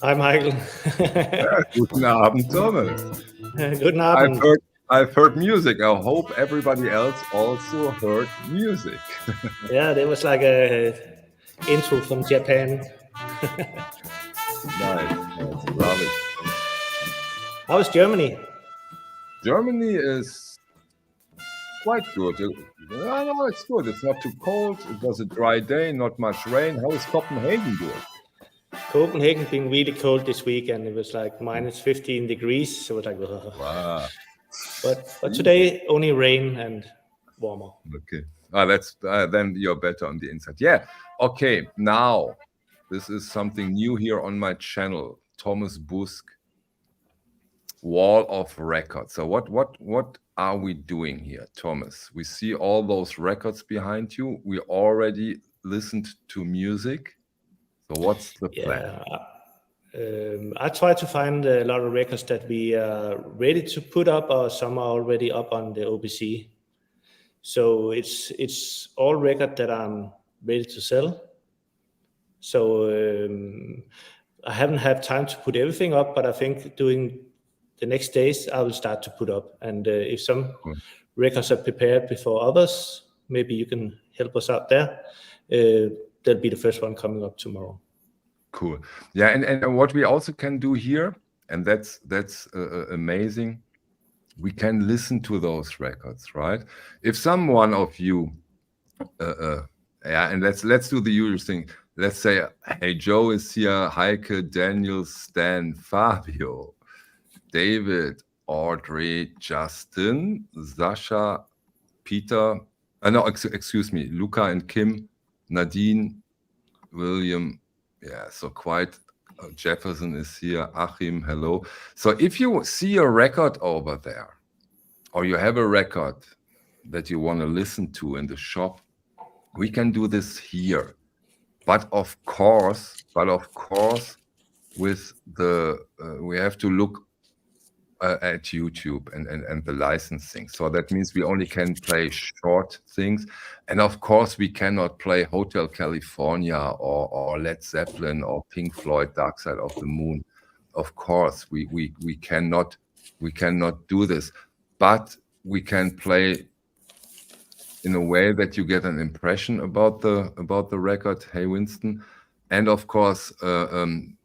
Hi, Michael. Guten Abend, Thomas. Guten Abend. I've heard music. I hope everybody else also heard music. Yeah, there was like a intro from Japan. Nice, love it. How is Germany? Germany is quite good. No, it's good. It's not too cold. It was a dry day, not much rain. How is Copenhagen doing? Copenhagen been really cold this week, and it was like minus 15 degrees. So it was like, ugh. Wow. But today only rain and warmer. Okay. That's then you're better on the inside. Yeah. Okay. Now, this is something new here on my channel, Thomas Busk, Wall of Records. So what are we doing here, Thomas? We see all those records behind you. We already listened to music. So what's the plan? I try to find a lot of records that we are ready to put up, or some are already up on the OBC. So it's all record that I'm ready to sell. So I haven't had time to put everything up, but I think during the next days I will start to put up. And if some records are prepared before others, maybe you can help us out there. That'll be the first one coming up tomorrow. Cool. Yeah, and what we also can do here, and that's amazing, we can listen to those records, right? If someone of you, and let's do the usual thing. Let's say, hey, Joe is here, Heike, Daniel, Stan, Fabio, David, Audrey, Justin, Sasha, Peter, no, excuse me, Luca and Kim, Nadine, William, yeah, so quite, Jefferson is here, Achim, hello. So if you see a record over there, or you have a record that you want to listen to in the shop, we can do this here. But of course, with the, we have to look at YouTube and the licensing. So that means we only can play short things. And of course, we cannot play Hotel California or Led Zeppelin or Pink Floyd, Dark Side of the Moon. Of course, we cannot do this, but we can play in a way that you get an impression about the record. Hey, Winston. And of course,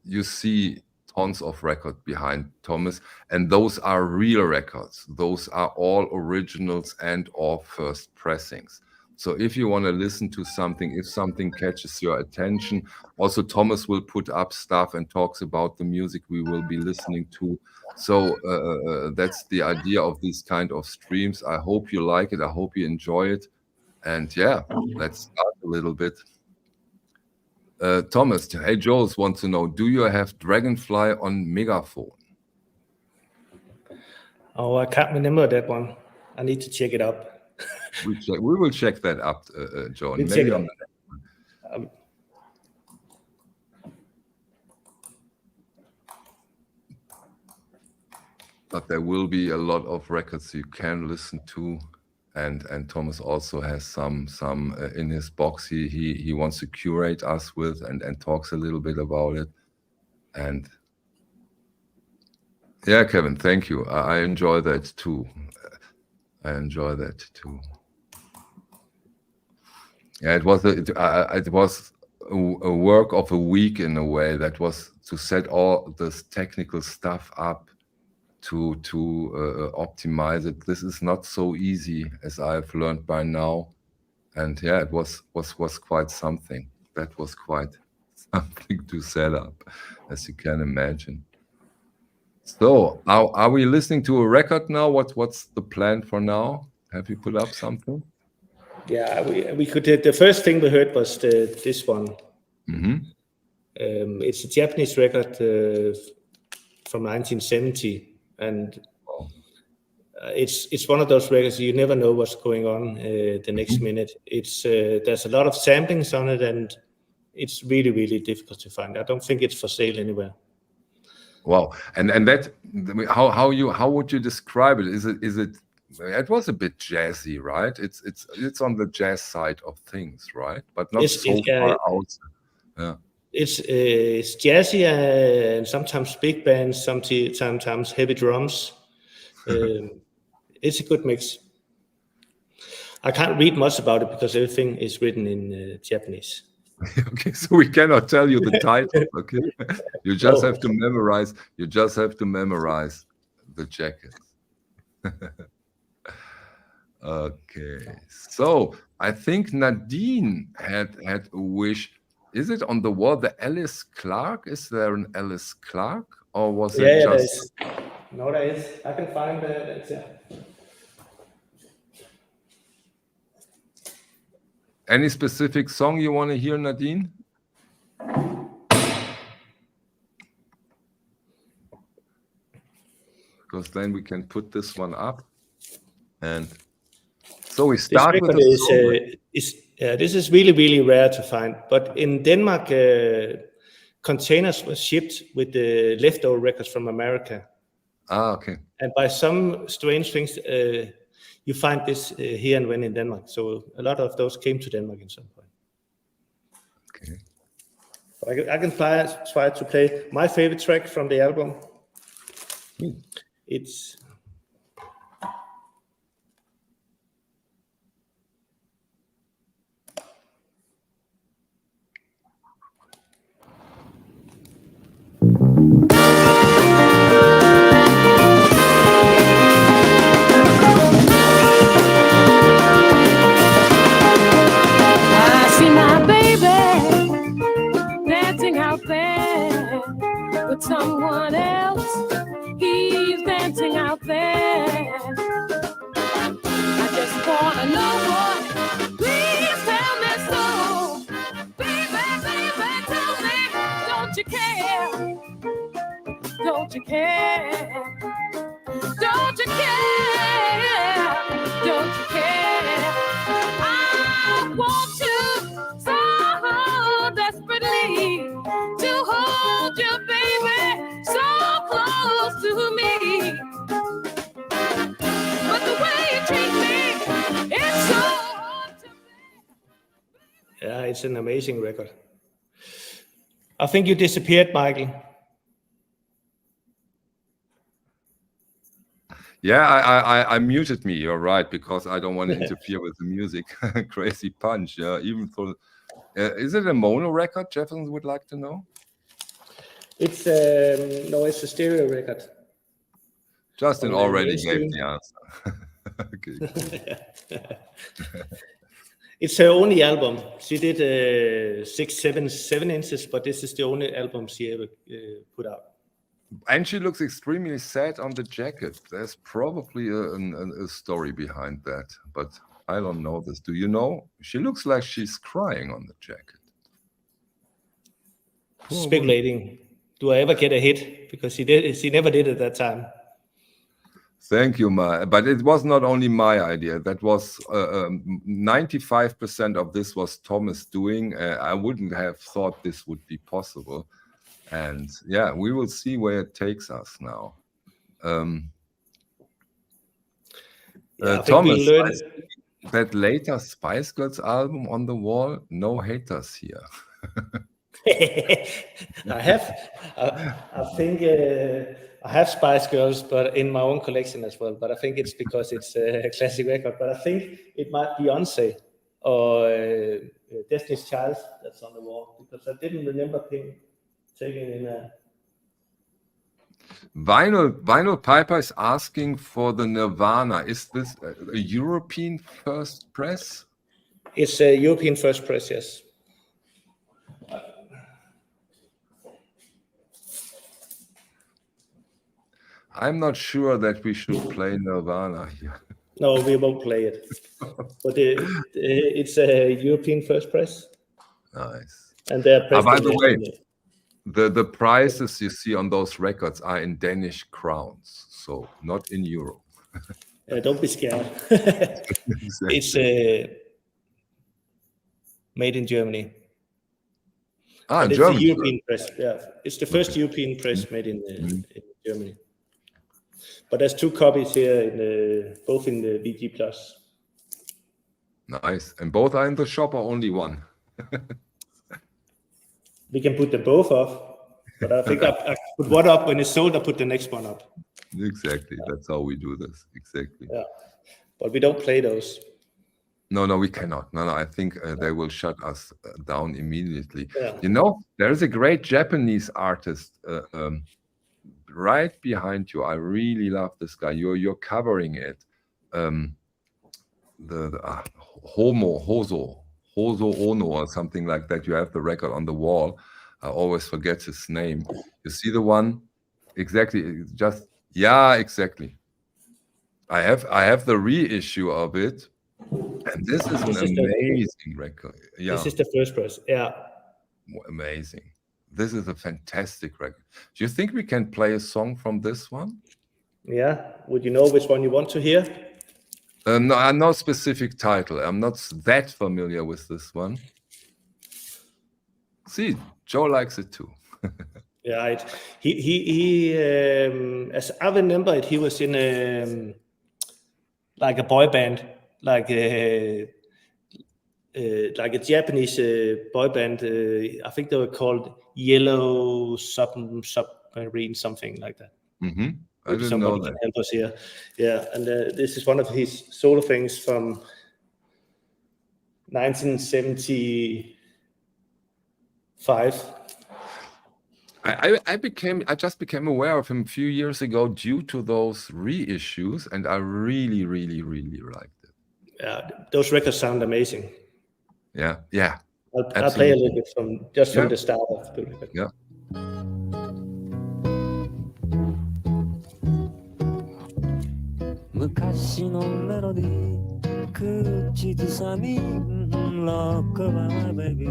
you see tons of record behind Thomas, and those are real records. Those are all originals and or first pressings. So if you want to listen to something, if something catches your attention, also Thomas will put up stuff and talks about the music we will be listening to. So that's the idea of these kind of streams. I hope you like it. I hope you enjoy it. And yeah, let's start a little bit. Thomas, hey, Jules wants to know, do you have Dragonfly on Megaphone? Oh, I can't remember that one. I need to check it up. We will check that up, John. We'll check it up. But there will be a lot of records you can listen to. And Thomas also has some in his box he wants to curate us with and talks a little bit about it. And yeah, Kevin, thank you. I enjoy that too. Yeah, it was a work of a week in a way. That was to set all this technical stuff up, to optimize it. This is not so easy, as I've learned by now. And yeah, it was quite something. That was quite something to set up, as you can imagine. So are we listening to a record now? What's the plan for now? Have you put up something? Yeah, we could. The first thing we heard was this one. It's a Japanese record from 1970, and it's one of those records you never know what's going on the next minute. It's there's a lot of samplings on it, and it's really, really difficult to find. I don't think it's for sale anywhere. Wow, and that how would you describe it? Is it? It was a bit jazzy, right? It's on the jazz side of things, right? But not so far out. Yeah. It's jazzy and sometimes big bands, sometimes heavy drums. It's a good mix. I can't read much about it because everything is written in Japanese. Okay, so we cannot tell you the title. Okay, you just have to memorize. You just have to memorize the jacket. Okay, so I think Nadine had a wish. Is it on the wall? The Alice Clark? Is there an Alice Clark, or was it just? No, there is. I can find it. Yeah. Any specific song you want to hear, Nadine? Because then we can put this one up. And so we start with the song. This is really, really rare to find. But in Denmark, containers were shipped with the leftover records from America. Ah, okay. And by some strange things, you find this here and when in Denmark. So a lot of those came to Denmark at some point. Okay. I can try to play my favorite track from the album. It's I see my baby dancing out there with someone else. He's dancing out there. I just wanna know what. Please tell me so. Baby, baby, tell me. Don't you care? Don't you care? Don't you care? Don't you care? I want you so desperately to hold you, baby, so close to me. But the way you treat me, it's so hard to bear. Yeah, it's an amazing record. I think you disappeared, Michael. Yeah, I muted me. You're right, because I don't want to interfere with the music. Crazy Punch. Yeah, even for. Is it a mono record? Jefferson would like to know. It's no, it's a stereo record. Justin already gave the answer. Okay. It's her only album. She did 7 inches, but this is the only album she ever put out. And she looks extremely sad on the jacket. There's probably a story behind that, but I don't know this. Do you know? She looks like she's crying on the jacket. Speculating. Do I ever get a hit? Because she never did at that time. Thank you, Ma. But it was not only my idea. That was 95% of this was Thomas doing. I wouldn't have thought this would be possible. And yeah, we will see where it takes us now. Thomas, that later Spice Girls album on the wall, no haters here. I think I have Spice Girls, but in my own collection as well. But I think it's because it's a classic record. But I think it might be Beyonce or Destiny's Child that's on the wall, because I didn't remember taking in a. Vinyl Piper is asking for the Nirvana. Is this a European first press? It's a European first press, yes. I'm not sure that we should play Nirvana here. No, we won't play it. But it's a European first press, Nice. and they're pressed. By the way, in the prices you see on those records are in Danish crowns, so not in euro. don't be scared. It's made in Germany. In It's Germany. the European press. Yeah, it's the first European press made in Germany. But there's 2 copies here, both in the VG Plus. Nice. And both are in the shop, or only one? We can put them both up, but I think I put one up when it's sold. I put the next one up. Exactly. That's how we do this. Exactly. Yeah, but we don't play those. No, we cannot. No, I think they will shut us down immediately. Yeah. You know, there is a great Japanese artist right behind you. I really love this guy. You're covering it. Hozo Ono or something like that. You have the record on the wall. I always forget his name. You see the one? Exactly. Exactly. I have the reissue of it. And this is an amazing record. Yeah. This is the first press. Yeah. Amazing. This is a fantastic record. Do you think we can play a song from this one? Yeah. Would you know which one you want to hear? No specific title. I'm not that familiar with this one. See, Joe likes it too. Yeah. He as I remember it, he was in like a boy band. Like a Japanese boy band. I think they were called Yellow Submarine, something like that. Mm-hmm. I didn't Somebody know that. can help us here. Yeah, and this is one of his solo things from 1975. I just became aware of him a few years ago due to those reissues, and I really, really, really liked it. Yeah, those records sound amazing. Yeah. I'll play a little bit from the start of the record. Yeah. 昔のメロディー口ずさみ Rockabye my baby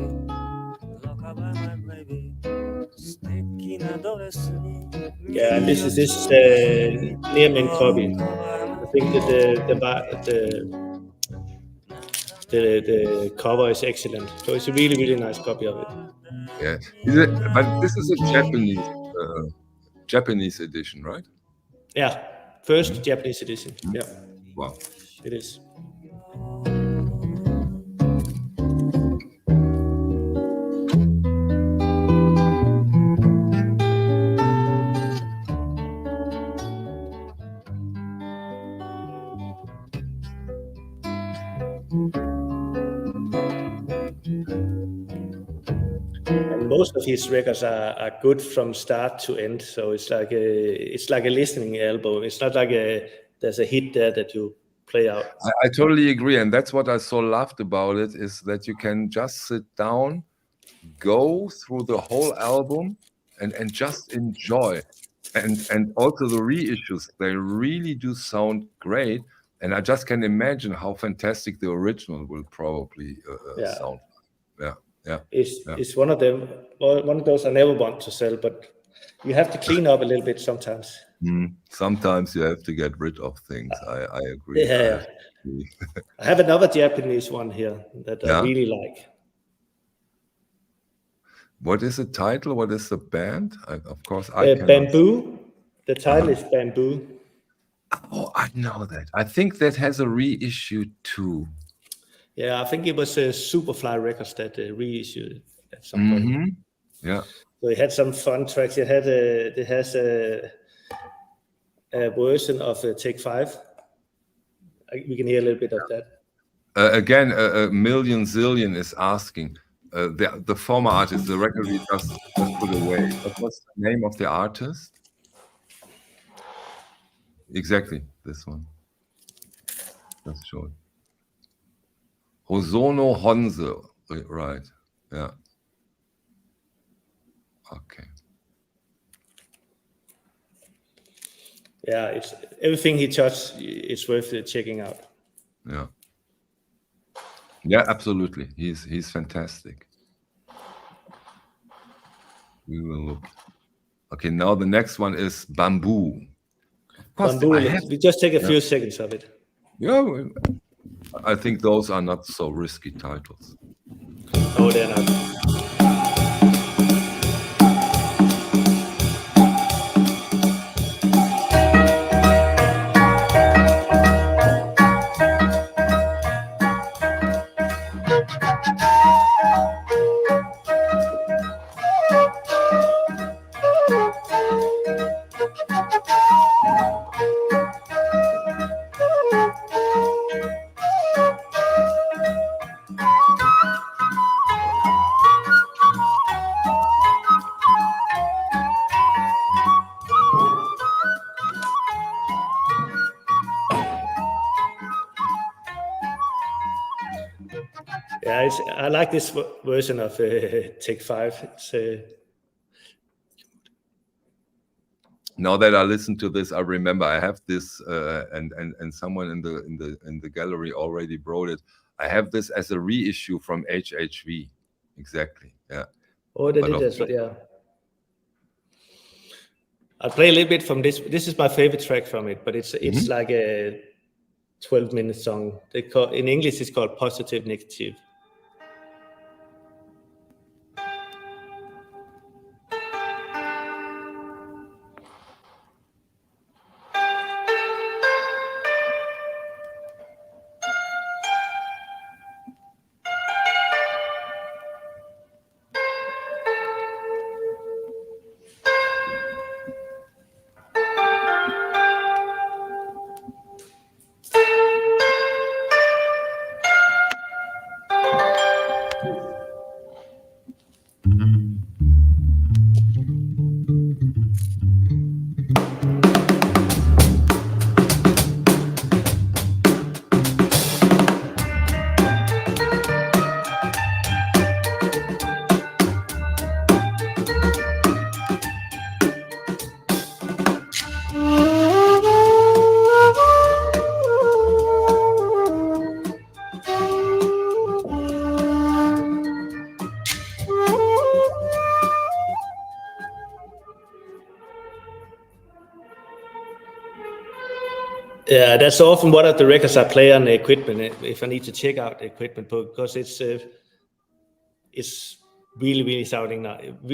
Rockabye my baby 素敵なドレスに Yeah, and this is near main copy. I think that the cover is excellent. So it's a really, really nice copy of it. Yeah. But this is a Japanese edition, right? Yeah, first Japanese edition. Yeah, Wow. it is. And most of his records are good from start to end. So it's like a listening album. It's not like there's a hit there that you play out. I totally agree, and that's what I so loved about it, is that you can just sit down, go through the whole album, and just enjoy. And also the reissues, they really do sound great. And I just can imagine how fantastic the original will probably sound. Yeah. It's one of them. One of those I never want to sell, but you have to clean up a little bit sometimes. Sometimes you have to get rid of things. I agree. Yeah. I have another Japanese one here that I really like. What is the title? What is the band? Of course, Bamboo. The title is Bamboo. Oh, I know that. I think that has a reissue too. Yeah, I think it was Superfly Records that reissued it at some point. Yeah. So it had some fun tracks. It has a version of Take 5. We can hear a little bit of that. Again, a million zillion is asking. The former artist, the record we just put away. What was the name of the artist? Exactly, this one. That's short. Hosono Honze, right? Yeah. Okay. Yeah, it's everything he touched. It's worth checking out. Yeah. Yeah, absolutely. He's fantastic. We will look. Okay, now the next one is Bamboo. Of course, Bamboo, I have, we just take a few seconds of it. yeah, I think those are not so risky titles. Oh, they're not. Yeah, I like this version of Take 5. It's Now that I listen to this, I remember I have this, and someone in the gallery already brought it. I have this as a reissue from HHV. Exactly. Yeah. oh, they But did of as well. Yeah. I'll play a little bit from this. This is my favorite track from it, but it's like a 12-minute song. In English, it's called Positive Negative. Yeah, that's often one of the records I play on the equipment if I need to check out the equipment, because it's really sounding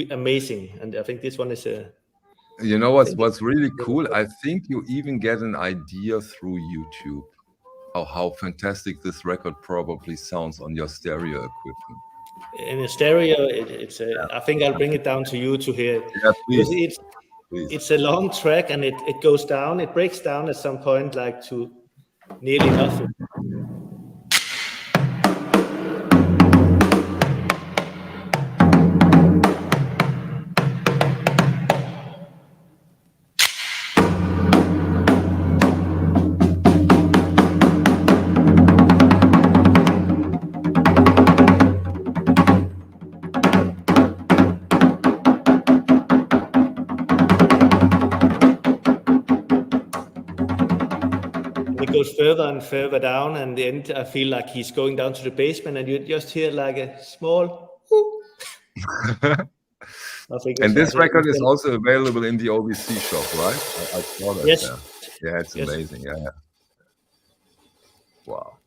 amazing, and I think this one is You know what's really cool? I think you even get an idea through YouTube how fantastic this record probably sounds on your stereo equipment. in a stereo. It's I think I'll bring it down to you to hear it. Yeah, Because please. it's a long track, and it goes down. It breaks down at some point, like to nearly nothing. It goes further and further down, and in the end, I feel like he's going down to the basement, and you just hear like a small. I think And this record is it's- also available in the OBC shop, right? I saw that. Yes. there. Yeah, it's Yes. amazing. Yeah. Wow.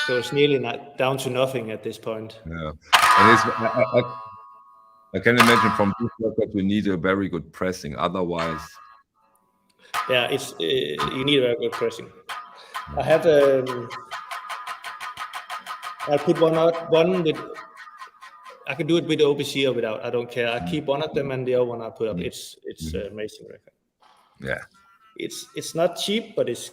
So it's nearly down to nothing at this point. Yeah. And it's, I can imagine from this record you need a very good pressing. Otherwise, Yeah, it's you need a very good pressing. I have I put one with. I can do it with OBC or without. I don't care. I keep one of them, and the other one I put up. It's an amazing record. yeah. It's not cheap, but it's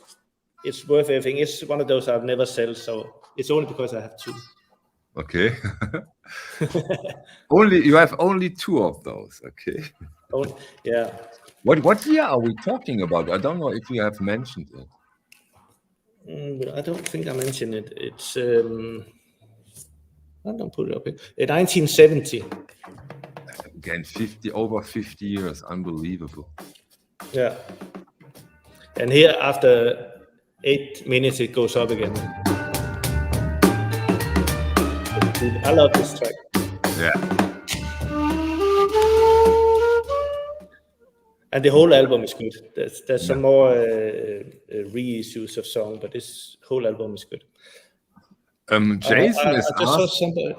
worth everything. It's one of those I've never sell, so it's only because I have two. Okay. You have only two of those. Okay. Oh, yeah. What year are we talking about? I don't know if you have mentioned it. I don't think I mentioned it. It's I don't put it up here. 1970. Again, over 50 years, unbelievable. Yeah. And here, after 8 minutes, it goes up again. I love this track. Yeah. And the whole album is good. There's some more reissues of song, but this whole album is good. Jason I is just saw asked. somebody.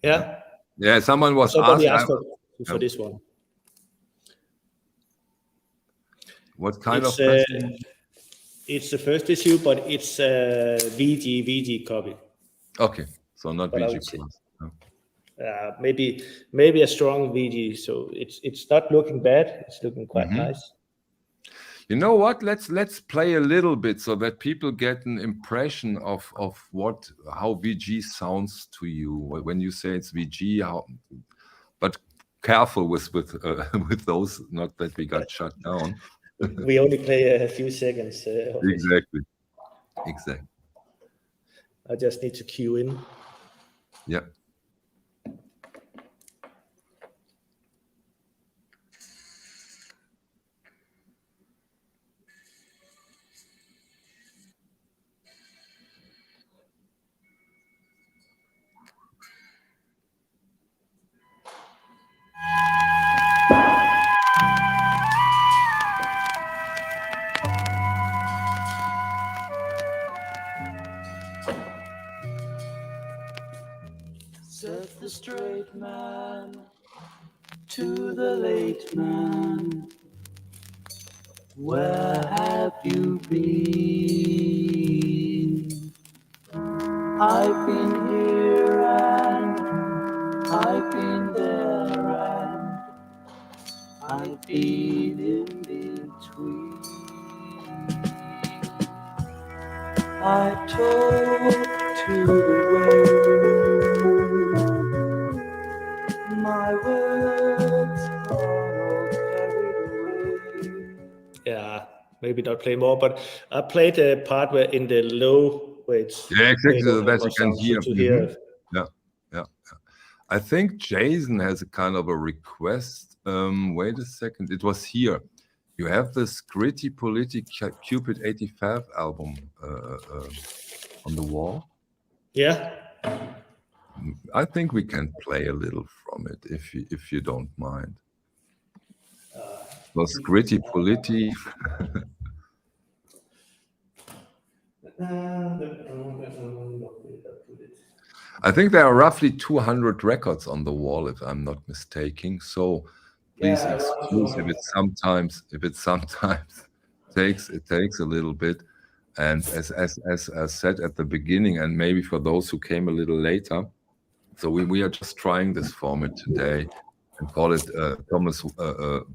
Yeah. Yeah, somebody Somebody asked. asked for this one. What kind It's, of question? It's the first issue, but it's a VG copy. Okay, so not But I VG would say- Plus. No. Maybe a strong VG. So it's not looking bad. It's looking quite nice. You know what? Let's play a little bit so that people get an impression of how VG sounds to you when you say it's VG. But careful with with those. Not that we got shut down. We only play a few seconds. Of it. Exactly. I just need to cue in. Yeah. Said the straight man to the late man, where have you been? I've been here and I've been there and I've been in between. I talk to the world, my words are carried away. Yeah, maybe not play more, but I played the part where in the low where it's Yeah, exactly. where That it you can sounds hear. to hear. Yeah. I think Jason has a kind of a request. Wait a second. It was here. You have this Gritty Politic Cupid 85 album on the wall. Yeah. I think we can play a little from it if you don't mind. It was Gritty Politic. I think there are roughly 200 records on the wall, if I'm not mistaken. So please excuse if it sometimes takes a little bit. And as I said at the beginning, and maybe for those who came a little later, so we are just trying this format today and call it Thomas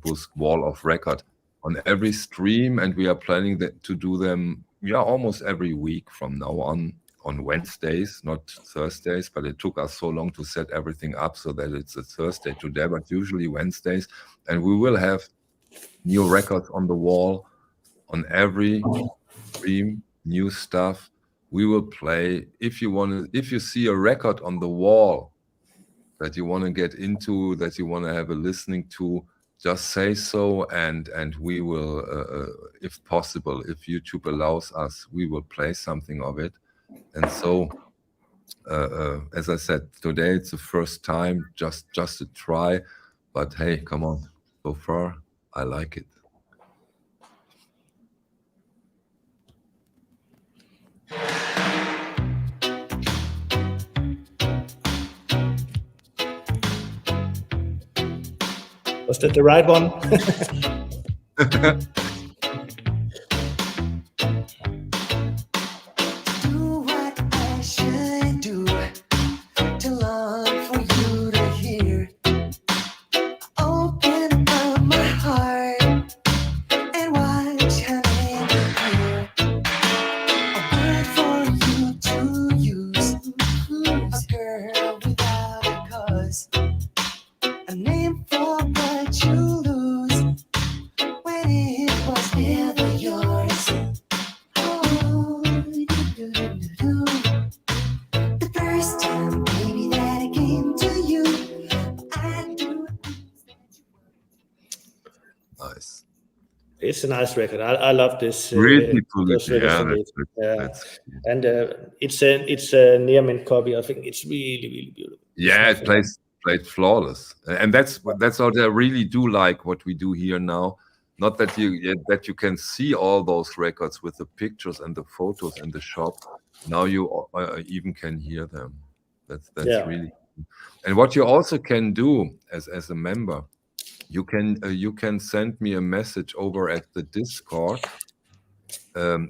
Busk Wall of Record on every stream, and we are planning to do them almost every week from now on Wednesdays, not Thursdays, but it took us so long to set everything up so that it's a Thursday today, but usually Wednesdays, and we will have new records on the wall on every stream, new stuff. We will play. If you see a record on the wall that you want to get into, that you want to have a listening to, just say so, and we will, if possible, if YouTube allows us, we will play something of it. And so, as I said, today it's the first time, just a try, but hey, come on, so far I like it. Was that the right one? Do what I should do to long for you to hear. Open up my heart and watch how they appear. A word for you to use. A girl without a cause. A name for what you lose when it it's a nice record. I love this. Really Those quality. records Yeah, they made. that's And it's a near mint copy. I think it's really, really beautiful. yeah, It's it nothing. played flawless, and that's what I really do like what we do here now. Not that you can see all those records with the pictures and the photos in the shop. Now you even can hear them. That's Yeah. really. And what you also can do as a member, you can send me a message over at the Discord.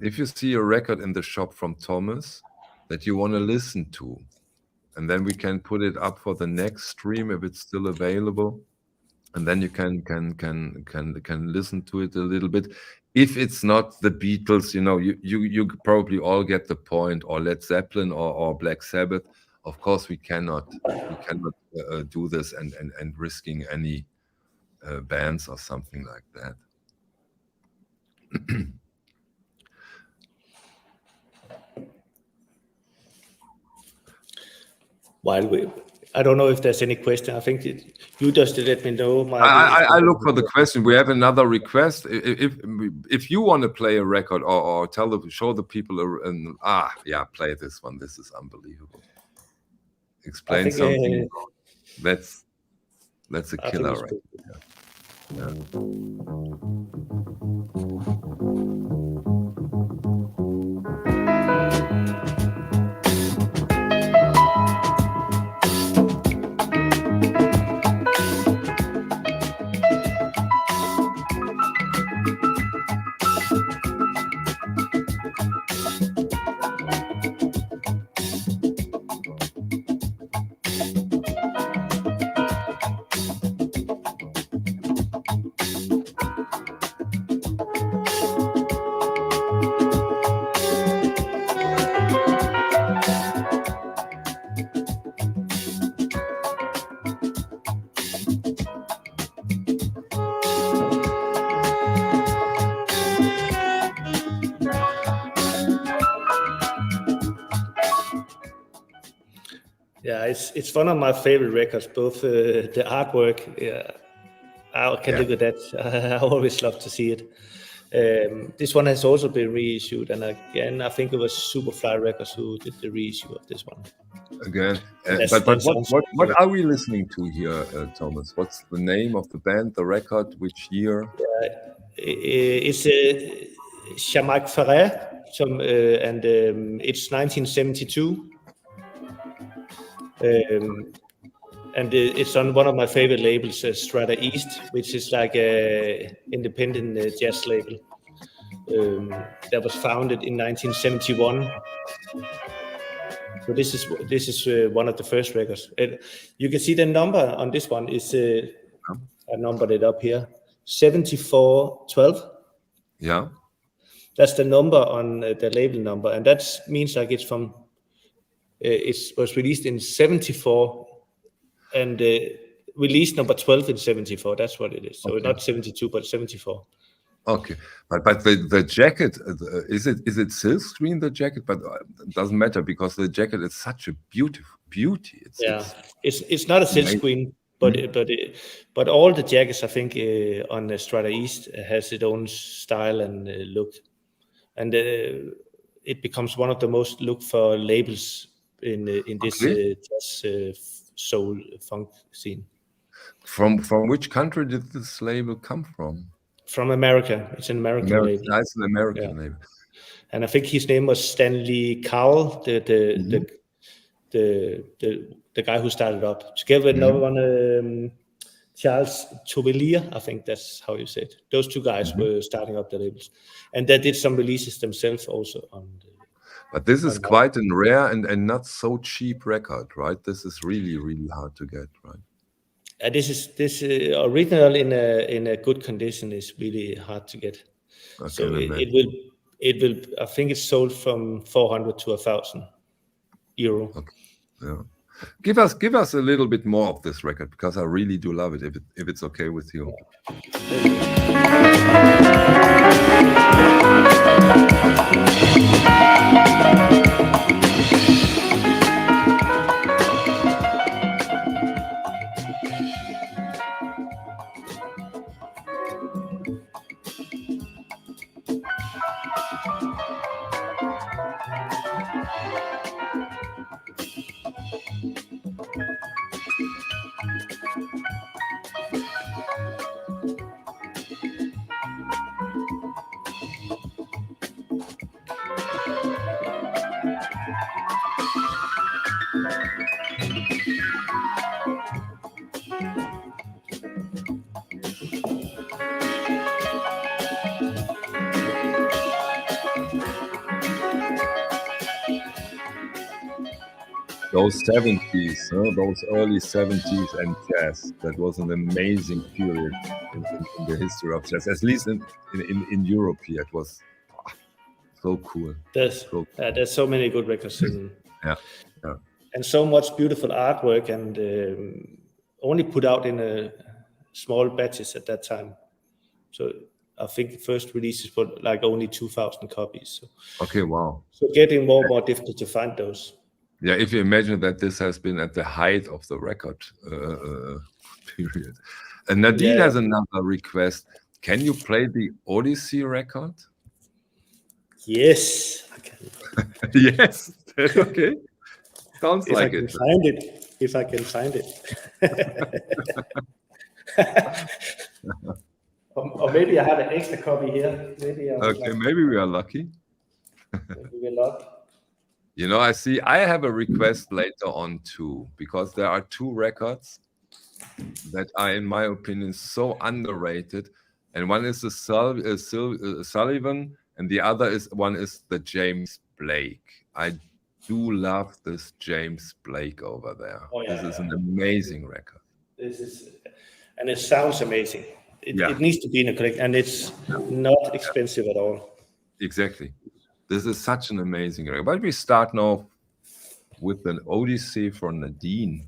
If you see a record in the shop from Thomas that you want to listen to, and then we can put it up for the next stream if it's still available, and then you can listen to it a little bit. If it's not the Beatles, you probably all get the point, or Led Zeppelin or Black Sabbath. Of course, we cannot do this and risking any bands or something like that. I don't know if there's any question. I think you just let me know. I look for the question. We have another request. If you want to play a record or show the people play this one. This is unbelievable. Explain something. That's a killer, right? Yeah. Yeah, it's one of my favorite records. Both the artwork, I can look at that. I always love to see it. This one has also been reissued, and again, I think it was Superfly Records who did the reissue of this one. Again, That's- but that's what are we listening to here, Thomas? What's the name of the band, the record, which year? It's Jean-Marc Ferrer, and it's 1972. And it's on one of my favorite labels, Strata East, which is like a independent jazz label that was founded in 1971. So this is one of the first records. You can see the number on this one is I numbered it up here, 7412. Yeah. That's the number on the label number, and that means like it's from. It was released in 74, and release number 12 in 74. That's what it is. So Okay. not 72, but 74. Okay, but the jacket, is it silk screen, the jacket? But it doesn't matter because the jacket is such a beautiful beauty. It's not a silk screen, but all the jackets I think on the Strata East has its own style and look, and it becomes one of the most looked for labels in this jazz soul funk scene. From which country did this label come from? From America. It's an American label. It's an American label. And I think his name was Stanley Cowell, the guy who started up, together with another one, Charles Tourvellier, I think that's how you say it. Those two guys were starting up the labels, and they did some releases themselves also on. But this is quite a rare and not so cheap record, right? This is really, really hard to get, right? This original in a good condition is really hard to get. So it will. I think it's sold from 400 to 1,000 euro. Okay. Yeah. Give us a little bit more of this record because I really do love it. If it's okay with you. Those 70s, those early 70s and jazz, that was an amazing period in the history of jazz, at least in Europe here. It was so cool. There's so many good records Yeah. and so much beautiful artwork, and only put out in small batches at that time. So I think the first releases were like only 2,000 copies. So, Okay, wow. so getting more and more difficult to find those. Yeah, if you imagine that this has been at the height of the record period. And Nadine has another request. Can you play the Odyssey record? Yes, I can. Yes. Okay. Sounds If like I can it. find it. If I can find it. or maybe I have an extra copy here. Maybe Maybe we are lucky. maybe we're lucky. You know, I have a request later on too, because there are two records that are, in my opinion, so underrated. And one is the Sullivan, and the other one is the James Blake. I do love this James Blake over there. Oh, yeah, This is an amazing record. And it sounds amazing. It needs to be in a collection, and it's not expensive at all. Exactly. This is such an amazing record. But we start now with an Odyssey for Nadine.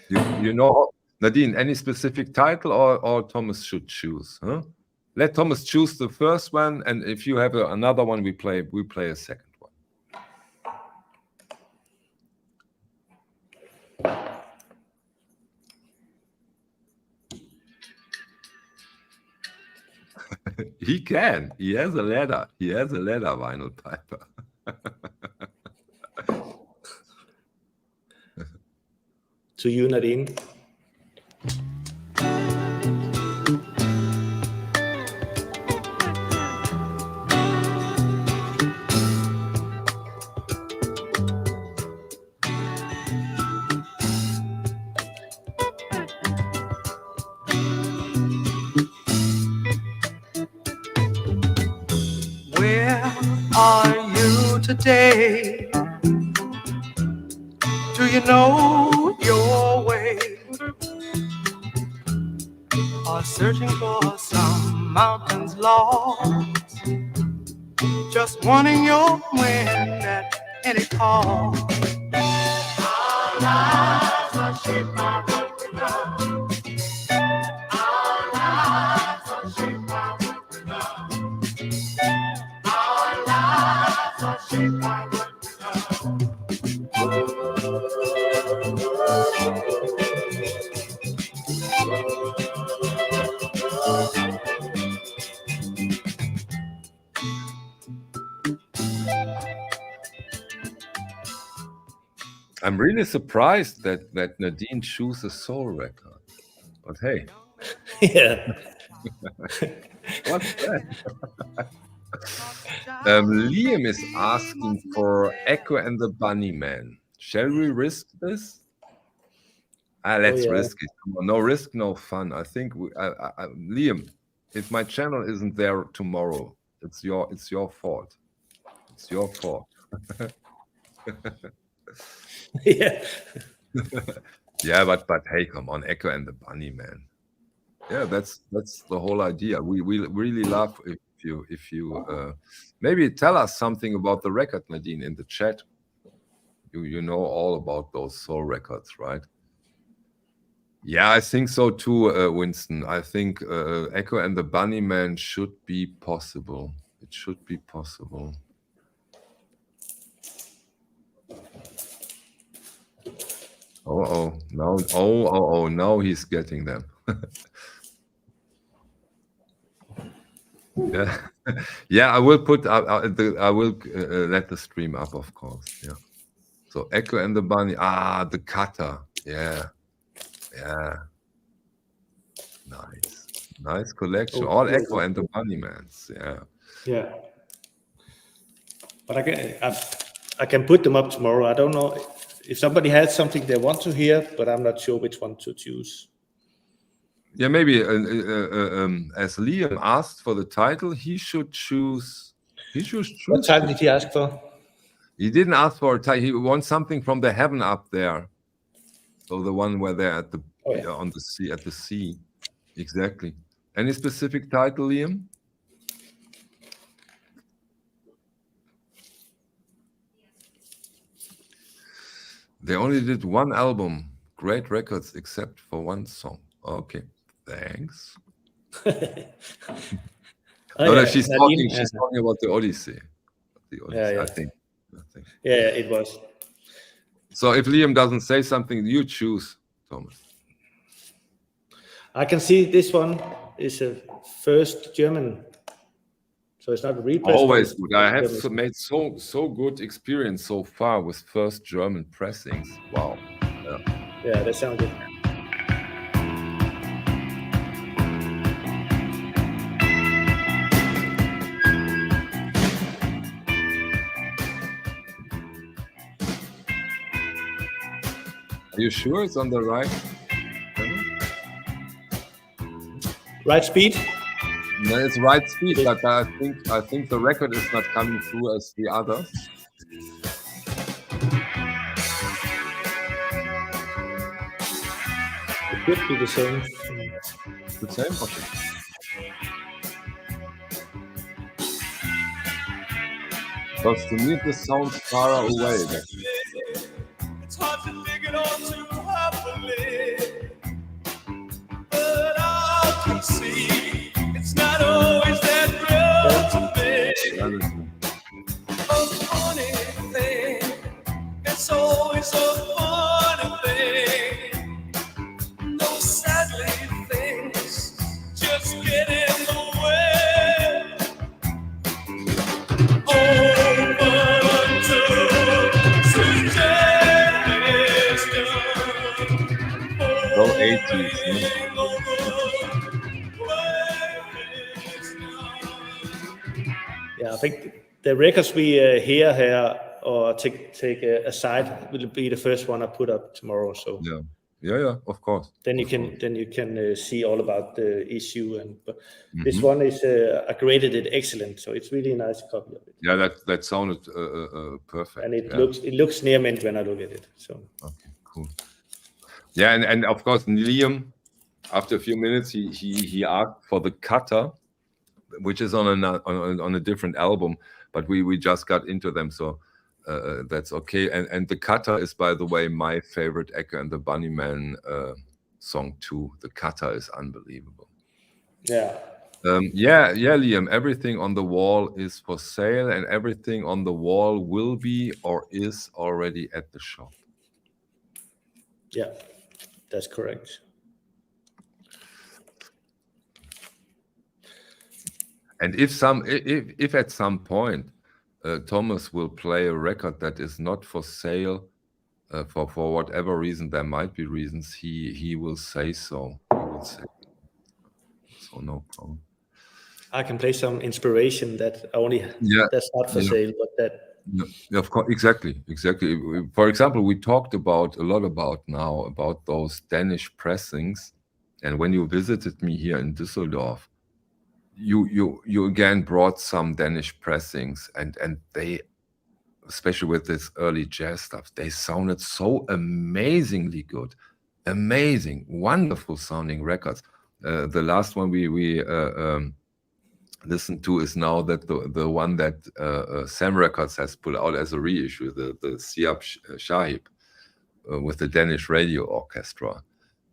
You know, Nadine, any specific title, or Thomas should choose? Huh? Let Thomas choose the first one, and if you have another one, we play a second one. He can. He has a leather. He has a leather vinyl piper. To you, Nadine. Where are you today? Do you know your way? Or searching for some mountains lost? Just wanting your wind at any call. Our lives are shaped by what we love. Our lives are shaped by what we love. Our lives are shaped by what we love. I'm really surprised that Nadine chose a soul record. But hey, Yeah. what's that? Liam is asking for Echo and the Bunnymen. Shall we risk this? Let's risk it. No risk, no fun. I think Liam, if my channel isn't there tomorrow, it's your fault. It's your fault. Yeah. Yeah, but hey, come on, Echo and the Bunnymen. Yeah, that's the whole idea. We really love if you maybe tell us something about the record, Nadine, in the chat. You know all about those soul records, right? Yeah, I think so too, Winston. I think Echo and the Bunnymen should be possible. It should be possible. Now he's getting them. Yeah, yeah. I will put. I will let the stream up, of course. Yeah. So Echo and the Bunny. Ah, the cutter. Yeah, yeah. Nice collection. Oh, All here we Echo go. and the Bunnymans. Yeah. Yeah. But I can put them up tomorrow. I don't know if somebody has something they want to hear, but I'm not sure which one to choose. Yeah, maybe as Liam asked for the title, he should choose. What time did he ask for? He didn't ask for a title. He wants something from the heaven up there. So the one where they're at the on the sea, at the sea. Exactly. Any specific title, Liam? They only did one album. Great records, except for one song. Okay, thanks. No, she's talking. She's talking about the Odyssey. The Odyssey, I think. Yeah, it was. So if Liam doesn't say something, you choose, Thomas. I can see this one is a first German, so it's not a repress. Always good. I have made so good experience so far with first German pressings. Wow. Yeah, that sounds good. Are you sure it's on the right? Right speed? No, it's right speed, but I think the record is not coming through as the others. It could be the same. The same? Okay. Because to me this sounds far away. It's hard to dig it all too happily, but I can see it's not always that real to me. A funny thing, it's always a funny thing. Those sadly things just get in the way. Open until suggestion. Go 80s. Yeah, I think the records we hear here or take aside will be the first one I put up tomorrow. So yeah, of course. Then you can see all about the issue, and this one is I graded it excellent, so it's really a nice copy of it. Yeah, that sounded perfect. And it looks near mint when I look at it. So okay, cool. Yeah, and of course Liam, after a few minutes, he asked for the cutter, which is on a different album, but we just got into them, so that's okay. And the cutter is, by the way, my favorite Echo and the Bunnyman song too. The cutter is unbelievable. Yeah. Yeah, Liam. Everything on the wall is for sale, and everything on the wall will be or is already at the shop. Yeah, that's correct. And if at some point Thomas will play a record that is not for sale, for whatever reason, there might be reasons, he will say so. He will say so, no problem. I can play some inspiration that that's not for sale, but that. Yeah, of course, exactly. For example, we talked a lot about those Danish pressings, and when you visited me here in Düsseldorf, you again brought some Danish pressings, and they, especially with this early jazz stuff, they sounded so amazingly good, amazing, wonderful sounding records. The last one we listened to is now the one that Sam Records has put out as a reissue, the Siab Shahib with the Danish Radio Orchestra.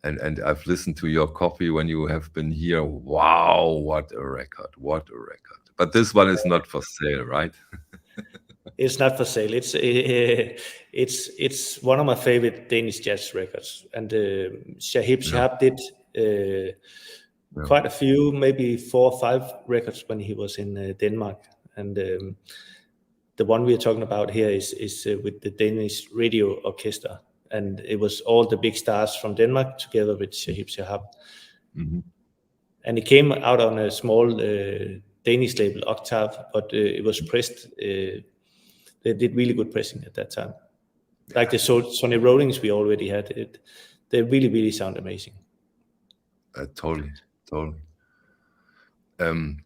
And I've listened to your copy when you have been here. Wow, what a record. But this one is not for sale, right? It's not for sale. It's one of my favorite Danish jazz records. And Shahib did quite a few, maybe 4 or 5 records when he was in Denmark. And the one we are talking about here is with the Danish Radio Orchestra. And it was all the big stars from Denmark together with Shahib Shahab. Mhm. And it came out on a small Danish label, Octave, but it was pressed. They did really good pressing at that time. Like the Sony Rollings we already had, they really, really sound amazing. Totally.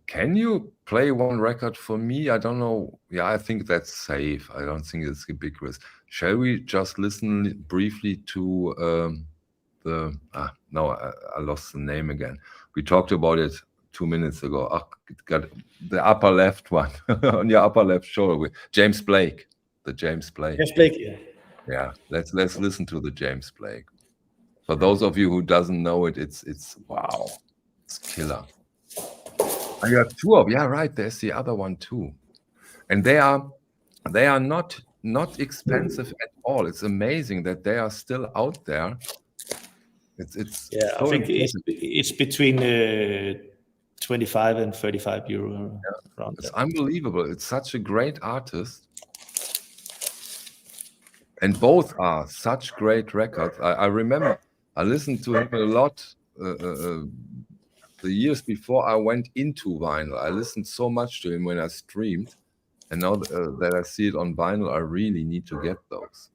Can you play one record for me? I don't know. Yeah, I think that's safe. I don't think it's a big risk. Shall we just listen briefly to I lost the name again. We talked about it 2 minutes ago. Got the upper left one on your upper left shoulder. James Blake, the James Blake. James Blake, yeah. Yeah, let's listen to the James Blake. For those of you who doesn't know it, it's wow, it's killer. And you have 2 of, yeah, right. There's the other one too, and they are not expensive at all. It's amazing that they are still out there. It's Yeah, so I think impressive. it's between 25 and 35 euro around It's there. unbelievable. It's such a great artist, and both are such great records. I remember I listened to him a lot the years before I went into vinyl. I listened so much to him when I streamed, and now that I see it on vinyl, I really need to get those.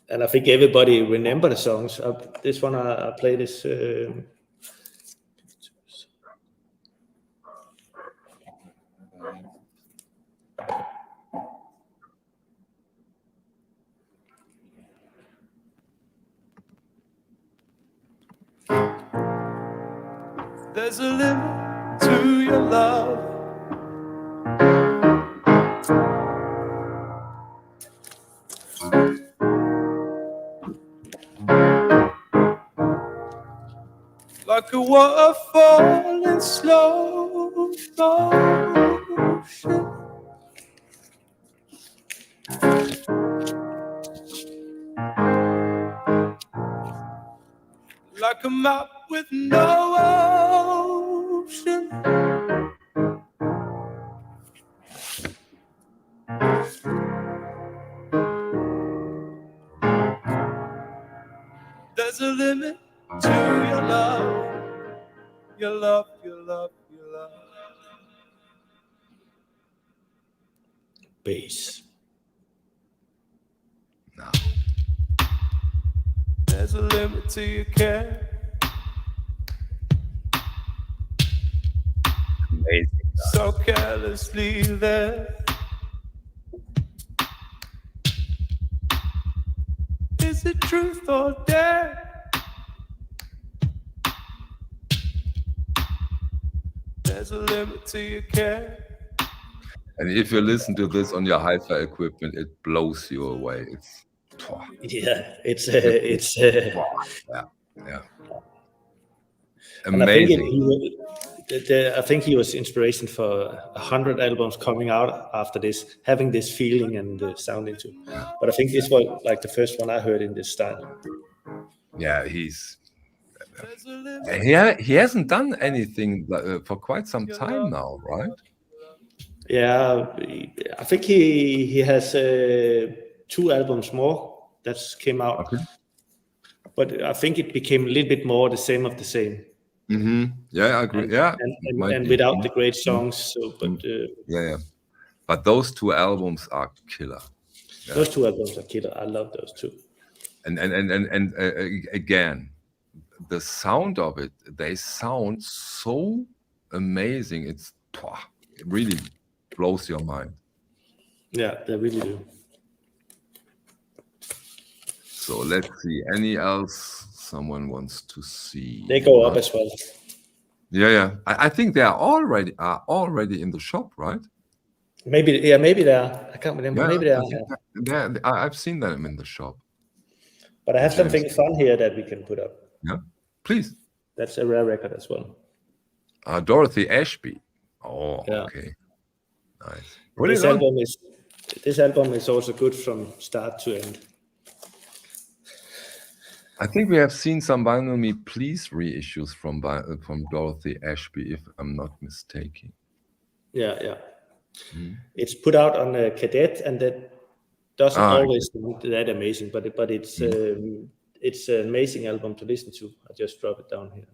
And I think everybody remember the songs. This one I played is There's a limit to your love. Like a waterfall in slow motion. Like a map with no ocean. There's a limit to your love. Your love, your love, your love. bass. Now, There's a limit to your care. amazing. So carelessly there. Is it truth or dare? There's a limit to your care. And if you listen to this on your hi-fi equipment, it blows you away. It's Yeah, it's yeah. and I think Amazing. I think he was inspiration for 100 albums coming out after this, having this feeling and the sound into. But I think this was like the first one I heard in this style. Yeah, There's a limit. he hasn't done anything for quite some time now, right? Yeah, I think he has 2 albums more that came out. Okay. But I think it became a little bit more the same of the same. Mm-hmm. Yeah, I agree. Yeah, And without the great songs. So, but yeah. But those 2 albums are killer. those 2 albums are killer. I love those 2. And again, the sound of it, they sound so amazing. It really blows your mind. Yeah, they really do. So let's see. Any else someone wants to see? They go up as well. Yeah. I think they are already in the shop, right? Maybe they are. I can't remember. Yeah, Maybe they I are. think I've seen them in the shop. But I have something fun here that we can put up. Yeah, please. That's a rare record as well. Dorothy Ashby. Oh, Yeah. okay. Nice. This album is also good from start to end. I think we have seen some Vinyl Me Please reissues from Dorothy Ashby, if I'm not mistaken. Yeah. It's put out on a cadet, and that doesn't always sound that amazing, but it's an amazing album to listen to. I just drop it down here.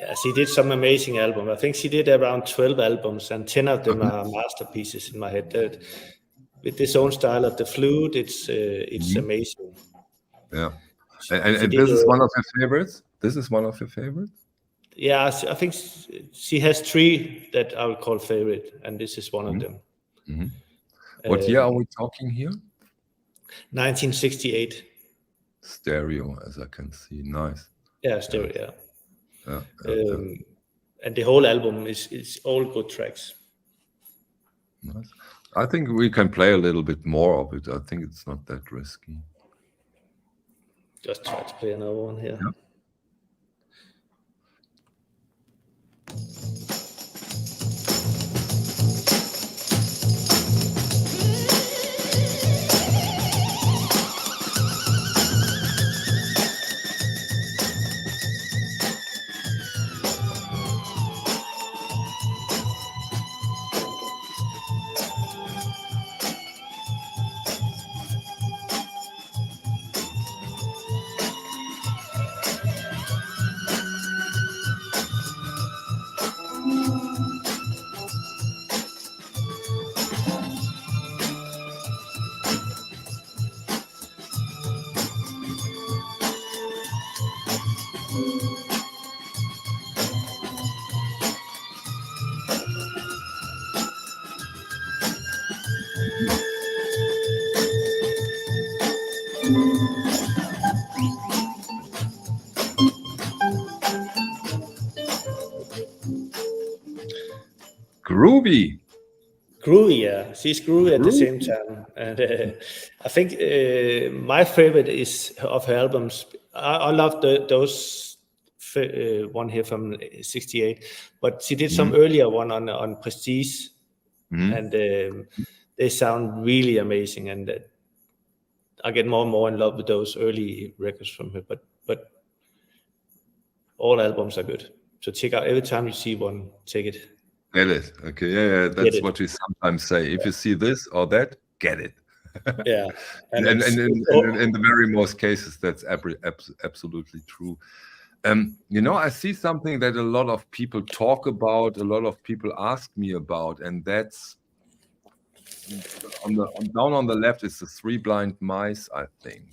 Yeah, she did some amazing albums. I think she did around 12 albums, and 10 of them are masterpieces in my head. With this own style of the flute, it's amazing. Yeah. And this is one of your favorites? This is one of your favorites? Yeah, I think she has 3 that I would call favorite, and this is one of them. What year are we talking here? 1968. Stereo, as I can see. Nice. Yeah, stereo, yeah. Yeah. And the whole album is all good tracks. Nice. I think we can play a little bit more of it. I think it's not that risky. Just try to play another one here. Yeah. Groovy. Groovy, yeah. She's groovy at the same time. And I think my favorite is of her albums. I love those one here from 68, but she did some earlier one on Prestige, and they sound really amazing. And I get more and more in love with those early records from her. But all albums are good. So check out every time you see one, take it. Get it. Okay, yeah, that's what we sometimes say. If you see this or that, get it. Yeah. And in the very most cases, that's absolutely true. I see something that a lot of people talk about, a lot of people ask me about, and that's down on the left is the Three Blind Mice, I think.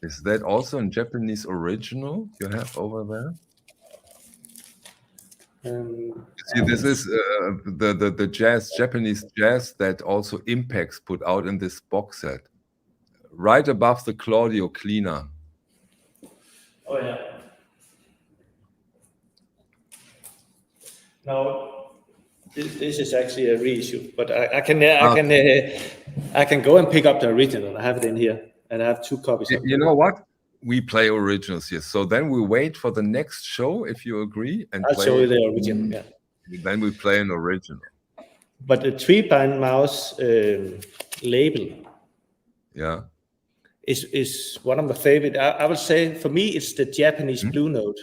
Is that also in Japanese original you have over there? See, this is the Japanese jazz that also Impacts put out in this box set, right above the Claudio Cleaner. Oh yeah. No, this is actually a reissue, but I can go and pick up the original. I have it in here, and I have 2 copies. You know what? We play originals here, so then we wait for the next show, if you agree, and I'll show you the original. Yeah. Then we play an original. But the Three Blind Mouse label, yeah, is one of my favorite. I would say for me it's the Japanese Blue Note.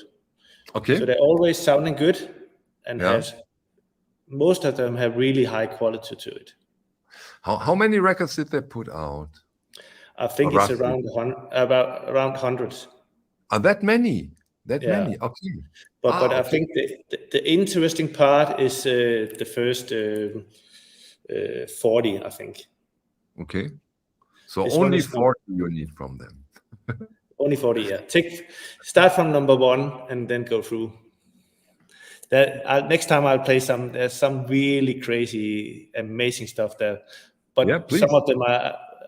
Okay. So they're always sounding good, and most of them have really high quality to it. How many records did they put out? I think it's around 100. Are that many? Many? Okay. But I think the interesting part is the first 40, I think. Okay. So This one only is not- 40 you need from them. Only 40, yeah. Start from number 1 and then go through. Next time I'll play there's some really crazy, amazing stuff there. But Yeah, please. some of them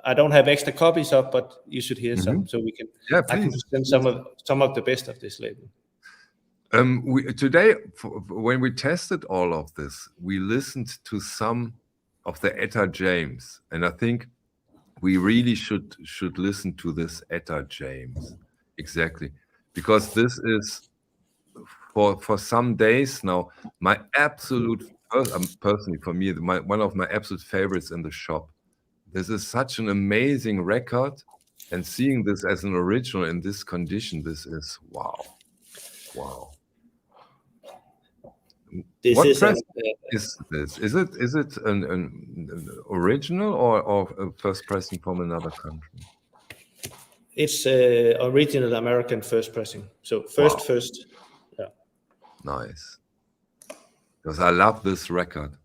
I don't have extra copies of, but you should hear some, so we can. Yeah, I can please. present some of the best of this label. Today, when we tested all of this, we listened to some of the Etta James, and I think we really should listen to this Etta James, exactly, because this is for some days now my absolute personally for me one of my absolute favorites in the shop. This is such an amazing record, and seeing this as an original in this condition, this is wow. This What is press is this? Is it an original or a first pressing from another country? It's original American first pressing. So first. Yeah. Nice. Because I love this record.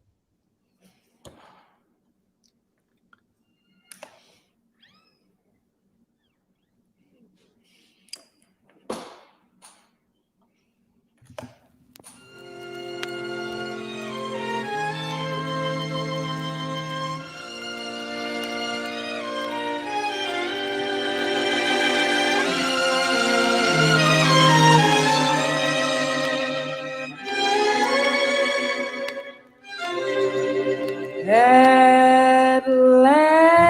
At last,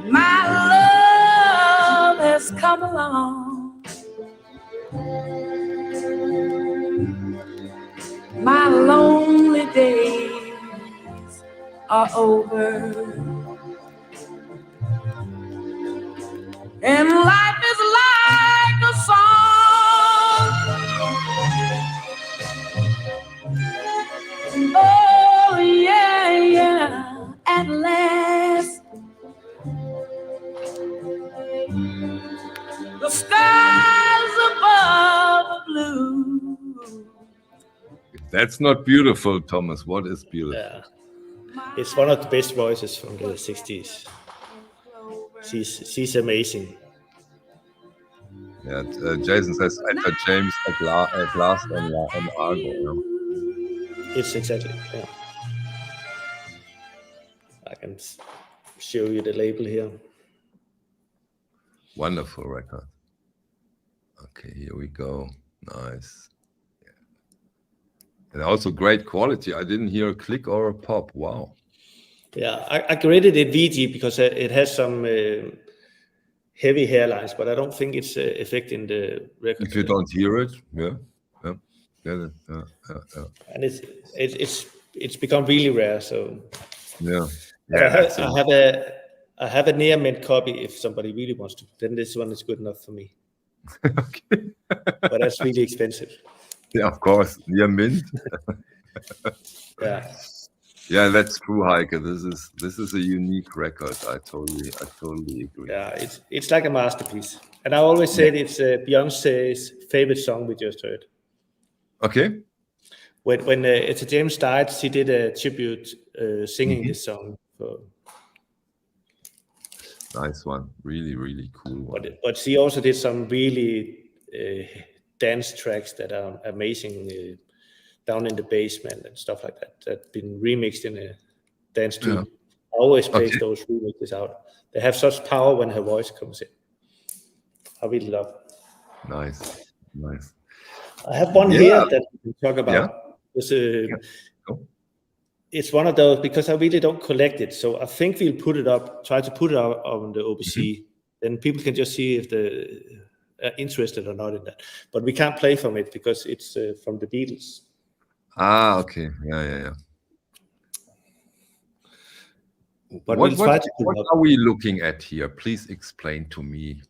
my love has come along. My lonely days are over, and life is like a song. Oh yeah, at last the skies above are blue. That's not beautiful, Thomas. What is beautiful? Yeah. It's one of the best voices from the 60s. She's amazing. Yeah, Jason says Etta James at last on Argo. Yeah. It's exactly, yeah. I can show you the label here. Wonderful record. Okay, here we go. Nice. Yeah. And also great quality. I didn't hear a click or a pop. Wow. Yeah, I graded it VG because it has some heavy hairlines, but I don't think it's affecting the record. If you don't hear it, yeah. And it's become really rare. So Yeah. I have a near mint copy if somebody really wants to. Then this one is good enough for me. Okay. But that's really expensive. Yeah, of course. Near mint. Yeah. Yeah, that's true, Heike. This is a unique record. I totally agree. Yeah, it's like a masterpiece. And I always said it's Beyonce's favorite song we just heard. Okay. When Etta James died, she did a tribute singing this song. Nice one. Really, really cool one. But she also did some really dance tracks that are amazing down in the basement and stuff like that have been remixed in a dance tune. Yeah. I always place those remixes out. They have such power when her voice comes in. I really love it. Nice. I have one here that we can talk about. Yeah. It's one of those because I really don't collect it. So I think we'll try to put it up on the OBC. Then people can just see if they're interested or not in that. But we can't play from it because it's from the Beatles. Ah, okay. Yeah. But What are we looking at here? Please explain to me.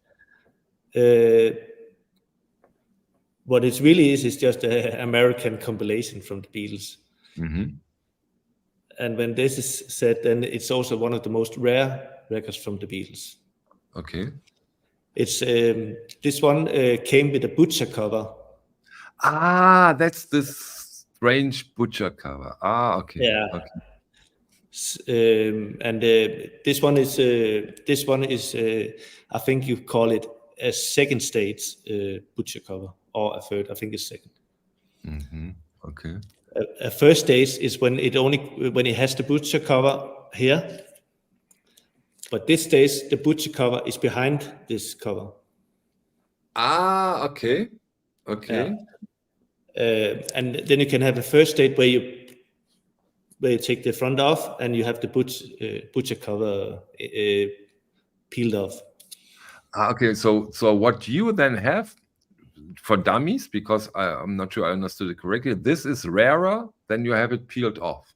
What it really is just an American compilation from the Beatles. Mm-hmm. And when this is said, then it's also one of the most rare records from the Beatles. Okay. It's this one came with a Butcher cover. Ah, that's this strange butcher cover. Ah, okay. Yeah. Okay. And this one is I think you call it a second stage butcher cover, or a third. I think it's second. Okay. A first stage is when it has the butcher cover here, but this stage the butcher cover is behind this cover. Ah, okay. Okay. And then you can have a first stage where you take the front off and you have the butcher cover peeled off. Ah, okay. So what you then have for dummies, because I'm not sure I understood it correctly, this is rarer than you have it peeled off.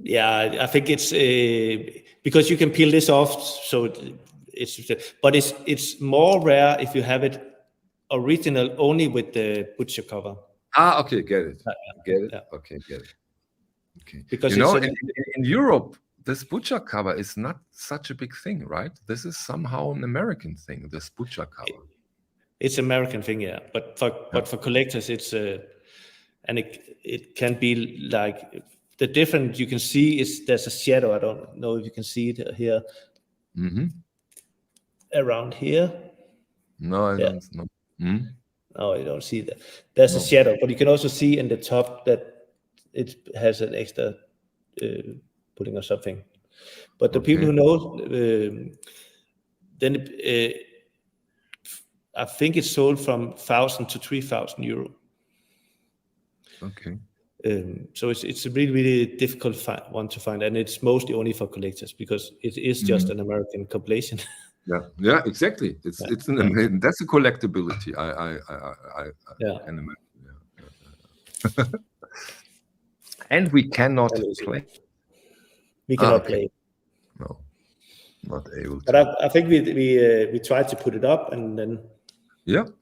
Yeah, I think it's because you can peel this off, so it's more rare if you have it original only with the butcher cover. Ah, okay, get it. Get it. Yeah. Okay, get it. Okay. Because you know, it's in Europe, this butcher cover is not such a big thing, right? This is somehow an American thing, this butcher cover. It's American thing, yeah. But for collectors, it's and it can be like the difference you can see is there's a shadow. I don't know if you can see it here. Around here. No, I don't know. No, you don't see that. There's a shadow, but you can also see in the top that it has an extra putting or something. But the people who know, then I think it's sold from 1,000 to 3,000 euro. Okay. So it's a really, really difficult one to find, and it's mostly only for collectors because it is just an American compilation. Yeah, exactly. It's that's a collectability. I can imagine. Yeah. And we cannot play. We cannot play. No, not able to. But I think we tried to put it up, and then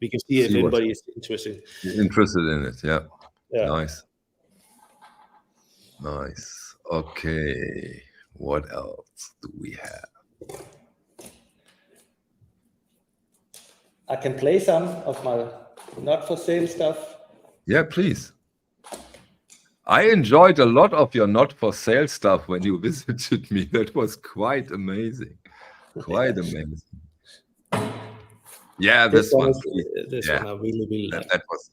we can see if anybody is interested in it. Yeah. Nice. Okay. What else do we have? I can play some of my not for sale stuff. Yeah, please. I enjoyed a lot of your not for sale stuff when you visited me. That was quite amazing. Quite amazing. Yeah, this one. This one I really, really like. That was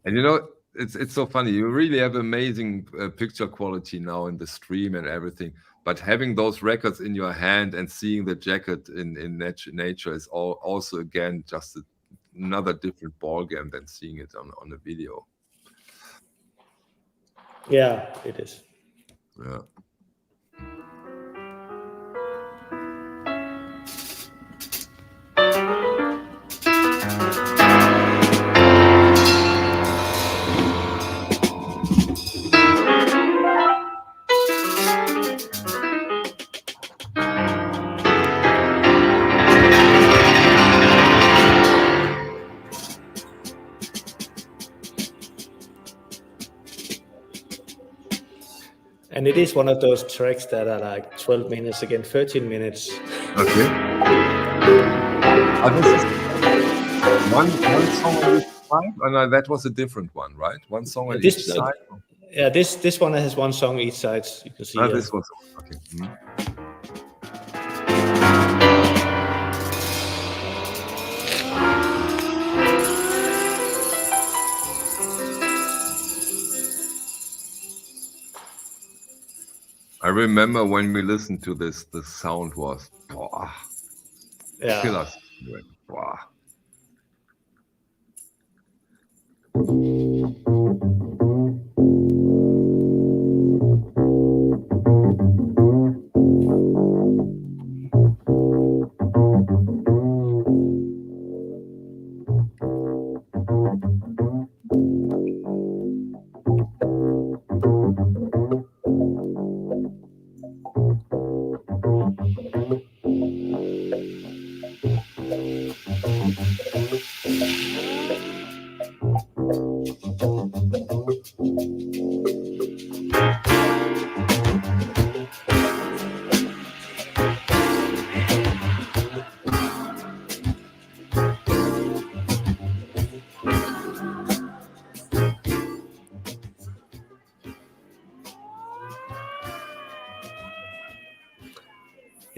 And you know, it's so funny. You really have amazing picture quality now in the stream and everything. But having those records in your hand and seeing the jacket in nature is also again just another different ball game than seeing it on a video. Yeah, it is. Yeah. And it is one of those tracks that are like 12 minutes, again, 13 minutes. Okay. This is one song on each side? Oh, no, that was a different one, right? One song on each side? Yeah, this one has one song each side. You can see. This was okay. I remember when we listened to this, the sound was killer. Wow.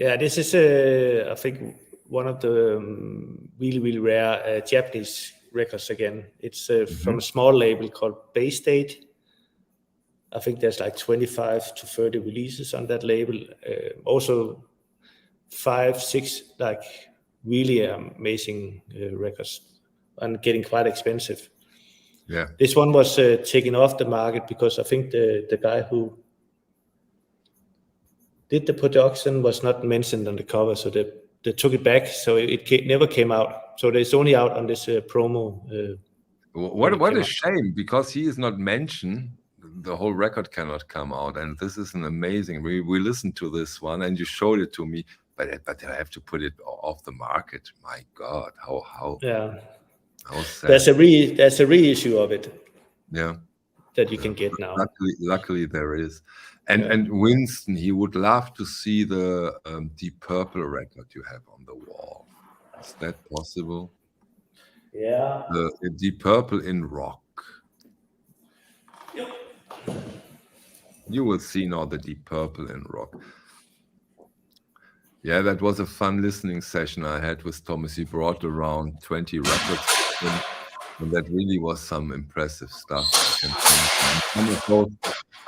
Yeah, this is, I think, one of the really rare Japanese records again. It's from a small label called Bay State. I think there's like 25 to 30 releases on that label. Also 5, 6 like really amazing records and getting quite expensive. Yeah. This one was taken off the market because I think the guy who did the production was not mentioned on the cover, so they took it back, so it never came out. So it's only out on this promo. What a shame, because he is not mentioned. The whole record cannot come out, and this is an amazing. We listened to this one, and you showed it to me, but I have to put it off the market. My God, how Yeah, how sad. there's a reissue of it. Yeah. That you can get now. Luckily there is. And Winston, he would love to see the Deep Purple record you have on the wall. Is that possible? Yeah. The Deep Purple in rock. Yep. You will see now the Deep Purple in rock. Yeah, that was a fun listening session I had with Thomas. He brought around 20 records, and that really was some impressive stuff.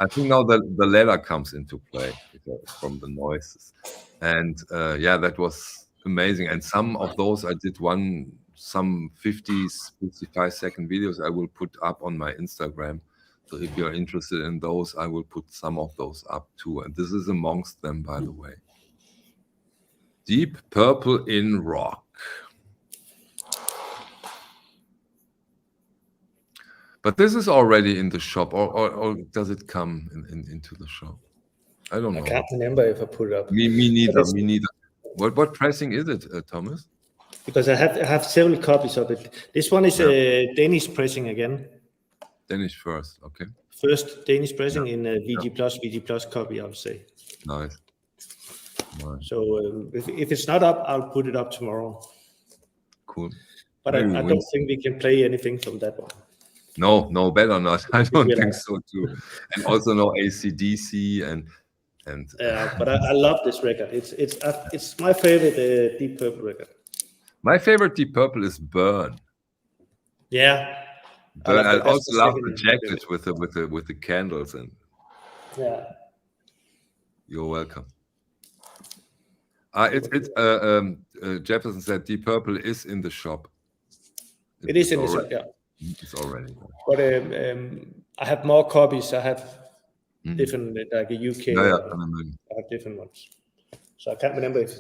I think now the ladder comes into play from the noises, and yeah, that was amazing. And some of those I did some 55-second videos I will put up on my Instagram. So if you're interested in those, I will put some of those up too. And this is amongst them, by the way. Deep Purple in rock. But this is already in the shop, or does it come into the shop? I don't know. I can't remember if I put it up. Me neither. Me neither. What pressing is it, Thomas? Because I have several copies of it. This one is a Danish pressing again. Danish first, okay. First Danish pressing in a VG Plus copy, I would say. Nice. So if it's not up, I'll put it up tomorrow. Cool. But I don't think we can play anything from that one. No, better not. I don't think so too. And also no AC/DC and. But I love this record. It's my favorite Deep Purple record. My favorite Deep Purple is Burn. Yeah. Burn. I also love the jacket with the candles and. Yeah. You're welcome. Jefferson said Deep Purple is in the shop. It is in the shop, yeah. It's already. But I have more copies. I have different, like a UK. I have different ones. So I can't remember if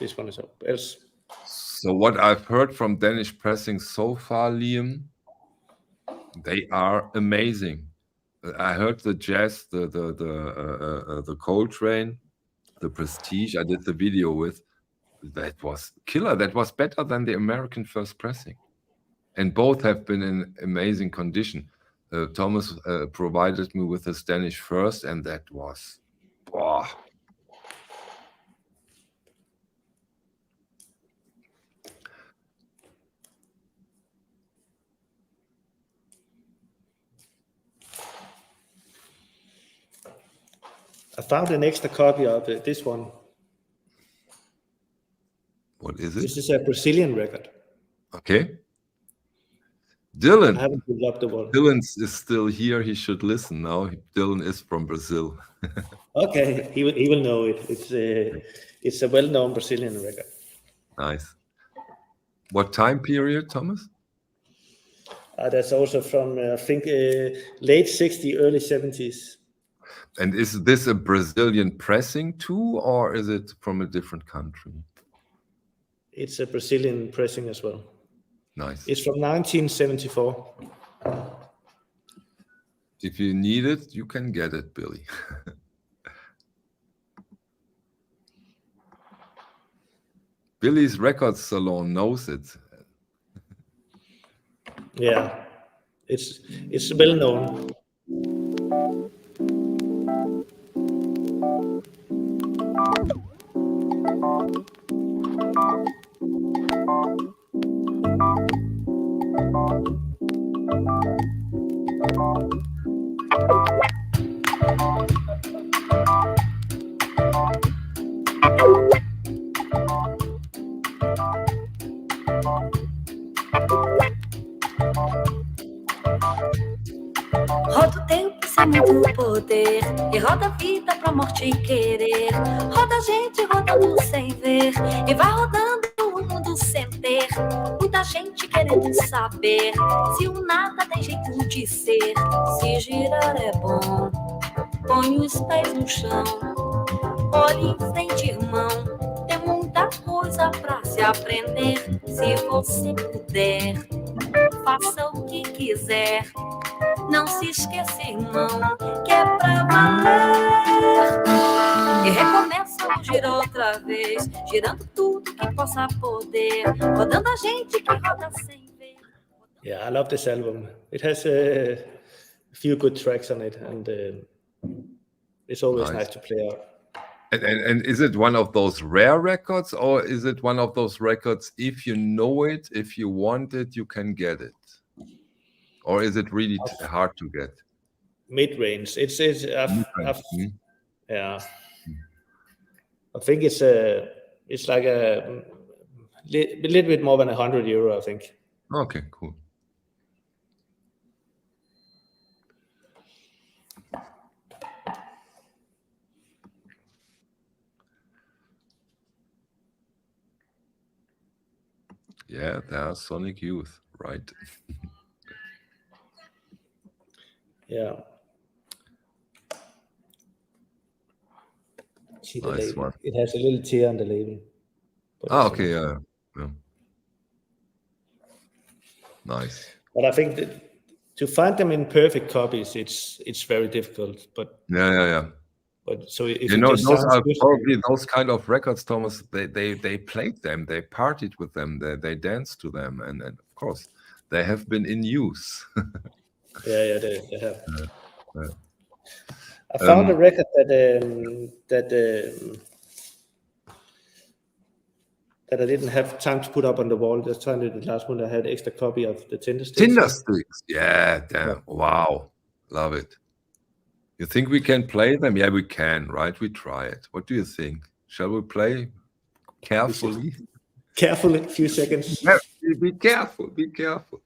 this one is up. Else. So what I've heard from Danish pressing so far, Liam, they are amazing. I heard the Jazz, the Coltrane, the Prestige. I did the video with. That was killer. That was better than the American first pressing. And both have been in amazing condition. Thomas provided me with his Danish first, and that was, wow. I found an extra copy of this one. What is it? This is a Brazilian record. Okay. Dylan. I haven't pulled up the one. Dylan is still here. He should listen now. Dylan is from Brazil. Okay, he will know it. It's a well-known Brazilian record. Nice. What time period, Thomas? That's also from I think late 60s, early 70s. And is this a Brazilian pressing too, or is it from a different country? It's a Brazilian pressing as well. Nice. It's from 1974. If you need it, you can get it, Billy. Billy's record salon knows it. Yeah, it's well known. sem muito poder. E roda a vida pra morte e querer. Roda a gente rodando sem ver. E vai rodando o mundo sem ter. Muita gente querendo saber se o nada tem jeito de ser. Se girar é bom, põe os pés no chão. Olhe em frente, irmão. Tem muita coisa pra se aprender. Se você puder, faça o que quiser. Não se esqueça, irmão, que é pra valer. E recomeça o giro outra vez, girando tudo que possa poder. Rodando a gente que roda sem ver. Yeah, I love this album. It has a few good tracks on it, and it's always nice to play out. And is it one of those rare records, or is it one of those records, if you know it, if you want it, you can get it? Or is it really hard to get? Mid-range. Yeah. I think it's like a little bit more than €100, I think. Okay, cool. Yeah, there are Sonic Youth, right? Yeah. See the Nice label. one. It has a little tear on the label. But Ah, it's okay, yeah. Nice. But I think that to find them in perfect copies, it's very difficult. But Yeah. But so if You know, just those sounds are good, probably those kind of records, Thomas. They played them, they partied with them, they danced to them, and of course they have been in use. yeah, they have. Yeah. I found a record that I didn't have time to put up on the wall. Just found it the last one. I had extra copy of the Tinder Sticks. Tinder Sticks, yeah, damn, wow, love it. You think we can play them? Yeah, we can, right? We try it. What do you think? Shall we play carefully? Carefully, a few seconds. Yeah, be careful, be careful.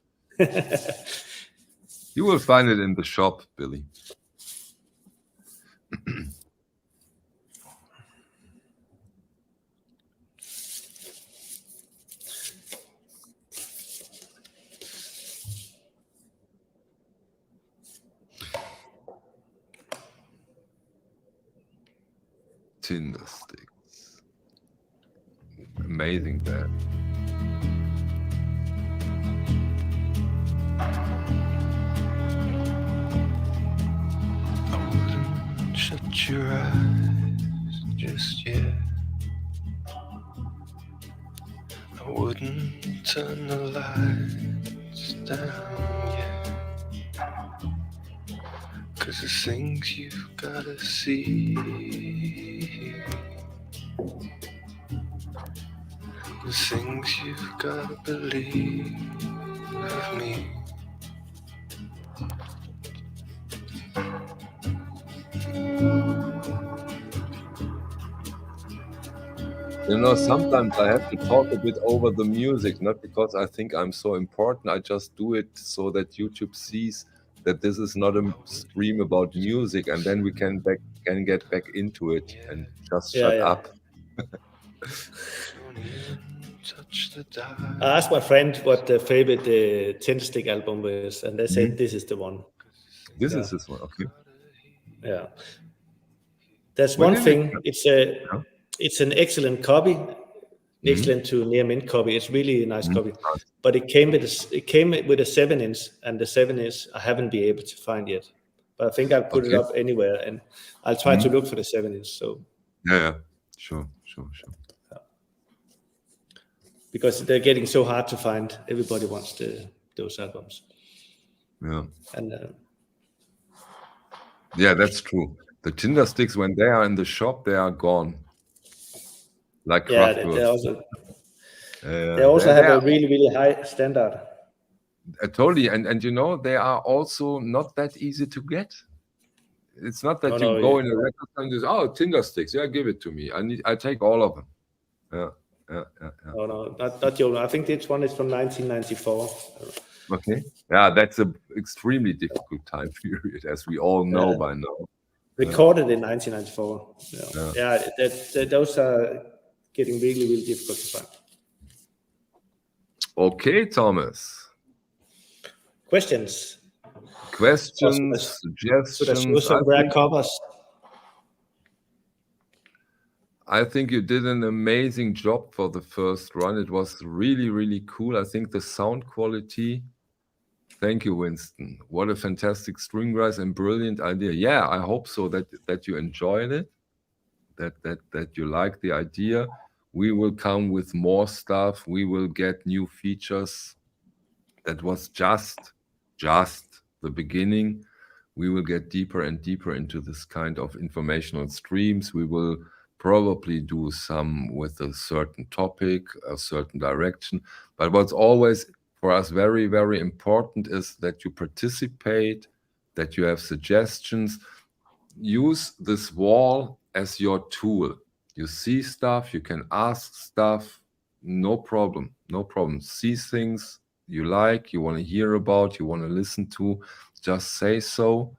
You will find it in the shop, Billy. Tinder Sticks. Amazing band. I wouldn't shut your eyes just yet. I wouldn't turn the lights down yet. 'Cause the things you've gotta see, the things you've gotta believe of me. You know, sometimes I have to talk a bit over the music, not because I think I'm so important. I just do it so that YouTube sees that this is not a stream about music, and then we can get back into it and just shut up. I asked my friend what the favorite Tinder Stick album was, and they said this is the one. This is this one, okay. Yeah. There's When one did thing. It's an excellent copy, excellent to near mint copy. It's really a nice copy, but it came with a 7-inch, and the 7-inch I haven't been able to find yet. But I think I'll put it up anywhere, and I'll try to look for the 7-inch. So yeah, sure. Because they're getting so hard to find, everybody wants those albums. Yeah, and yeah, that's true. The Tinder Sticks, when they are in the shop, they are gone. Like Kraftwerk. They also have a really, really high standard. Totally, and you know, they are also not that easy to get. It's not that you go in a record and just, oh, Tinder Sticks, yeah, give it to me. I take all of them. Yeah. No, not Joe. I think this one is from 1994. Okay. Yeah, that's a extremely difficult time period, as we all know by now. Recorded in 1994. Yeah. Yeah, those are getting really, really difficult to find. Okay, Thomas. Questions? Questions, Should I show suggestions. some rare covers? I think you did an amazing job for the first run. It was really, really cool. I think the sound quality. Thank you, Winston. What a fantastic string rise and brilliant idea. Yeah, I hope so that you enjoyed it, that you like the idea. We will come with more stuff. We will get new features. That was just the beginning. We will get deeper and deeper into this kind of informational streams. We will probably do some with a certain topic, a certain direction. But what's always for us very, very important is that you participate, that you have suggestions. Use this wall as your tool. You see stuff, you can ask stuff, no problem, no problem. See things you like, you want to hear about, you want to listen to, just say so,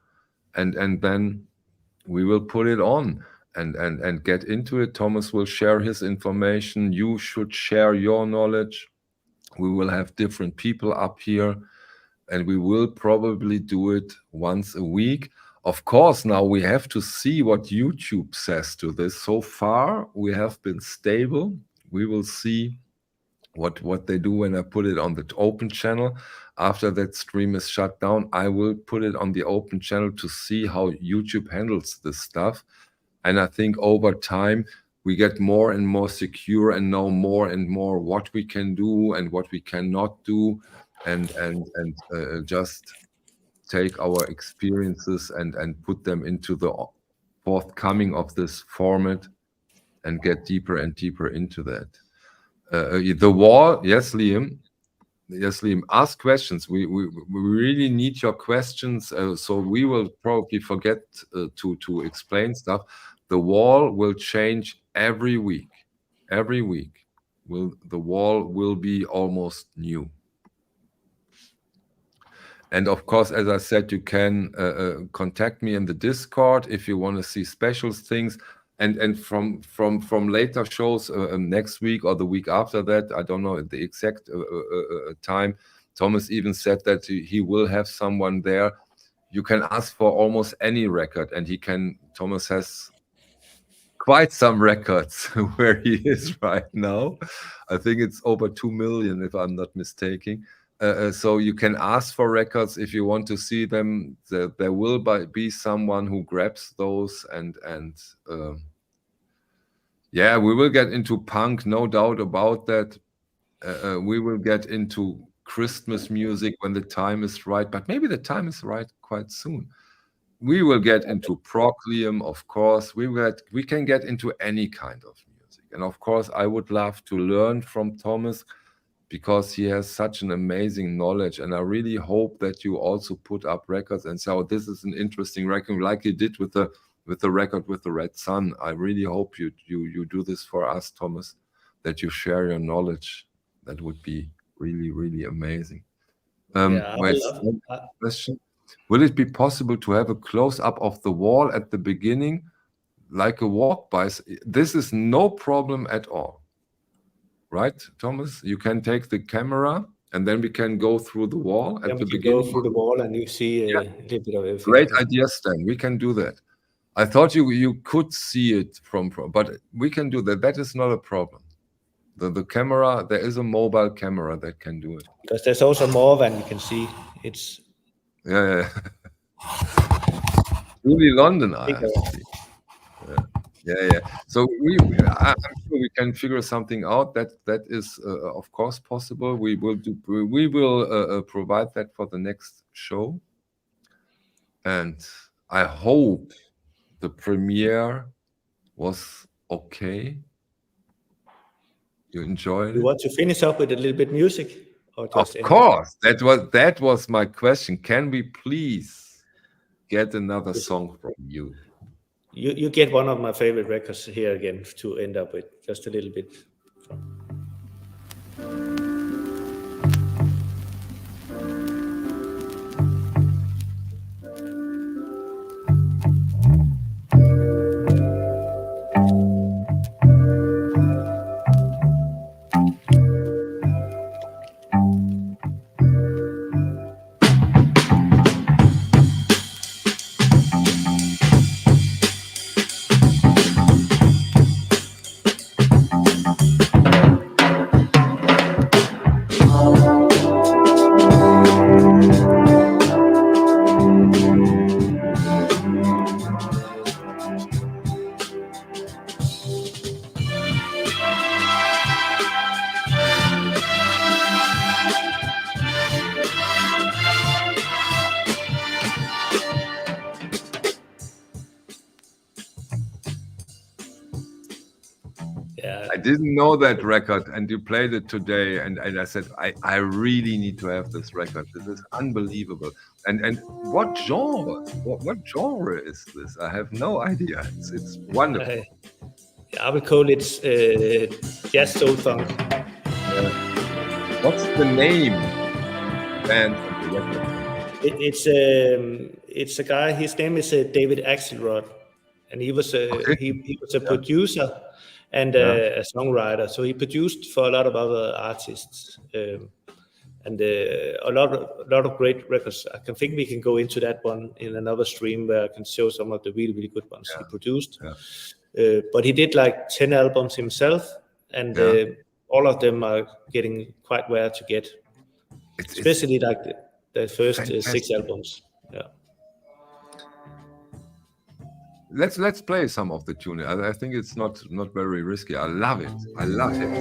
and then we will put it on and get into it. Thomas will share his information. You should share your knowledge. We will have different people up here, and we will probably do it once a week. Of course, now we have to see what YouTube says to this. So far, we have been stable. We will see what they do when I put it on the open channel. After that stream is shut down, I will put it on the open channel to see how YouTube handles this stuff. And I think over time, we get more and more secure and know more and more what we can do and what we cannot do, and just take our experiences and put them into the forthcoming of this format and get deeper and deeper into that. The wall, yes, Liam. Yes, Liam, ask questions. We really need your questions. So we will probably forget to explain stuff. The wall will change every week. Every week, the wall will be almost new. And of course, as I said, you can contact me in the Discord if you want to see special things. And from later shows next week or the week after that, I don't know the exact time. Thomas even said that he will have someone there. You can ask for almost any record, and Thomas has quite some records where he is right now. I think it's over 2 million, if I'm not mistaken. So you can ask for records if you want to see them. There will be someone who grabs those, and yeah, we will get into punk, no doubt about that. We will get into Christmas music when the time is right, but maybe the time is right quite soon. We will get into Proclium, of course. We can get into any kind of music, and of course, I would love to learn from Thomas, because he has such an amazing knowledge, and I really hope that you also put up records and say, oh, this is an interesting record, like you did with the record with the Red Sun. I really hope you do this for us, Thomas, that you share your knowledge. That would be really, really amazing. Question. Will it be possible to have a close-up of the wall at the beginning, like a walk-by? This is no problem at all. Right, Thomas? You can take the camera, and then we can go through the wall at the beginning. Go through the wall, and you see a little bit of everything. Great idea, Stan. We can do that. I thought you could see it from, but we can do that. That is not a problem. The camera, there is a mobile camera that can do it. Because there's also more than you can see. It's yeah. Really London, I have to see. Yeah. So I'm sure we can figure something out. That is of course possible. We will provide that for the next show, and I hope the premiere was okay. You enjoyed it? You want to finish up with a little bit music? Or just of course. That was my question. Can we please get another song from you? You get one of my favorite records here again to end up with, just a little bit. Yeah, I didn't know that record, and you played it today, and I said, I really need to have this record. This is unbelievable. And what genre? What genre is this? I have no idea. It's wonderful. I would call it jazz soul funk. What's the name? Band of the record? It's a guy. His name is David Axelrod, and he was he was a producer and a songwriter. So he produced for a lot of other artists, and a lot of great records. I think we can go into that one in another stream where I can show some of the really good ones he produced. But he did like 10 albums himself, and all of them are getting quite rare to get, especially like the first 6 albums. Yeah. Let's play some of the tune. I think it's not very risky. I love it. I love it.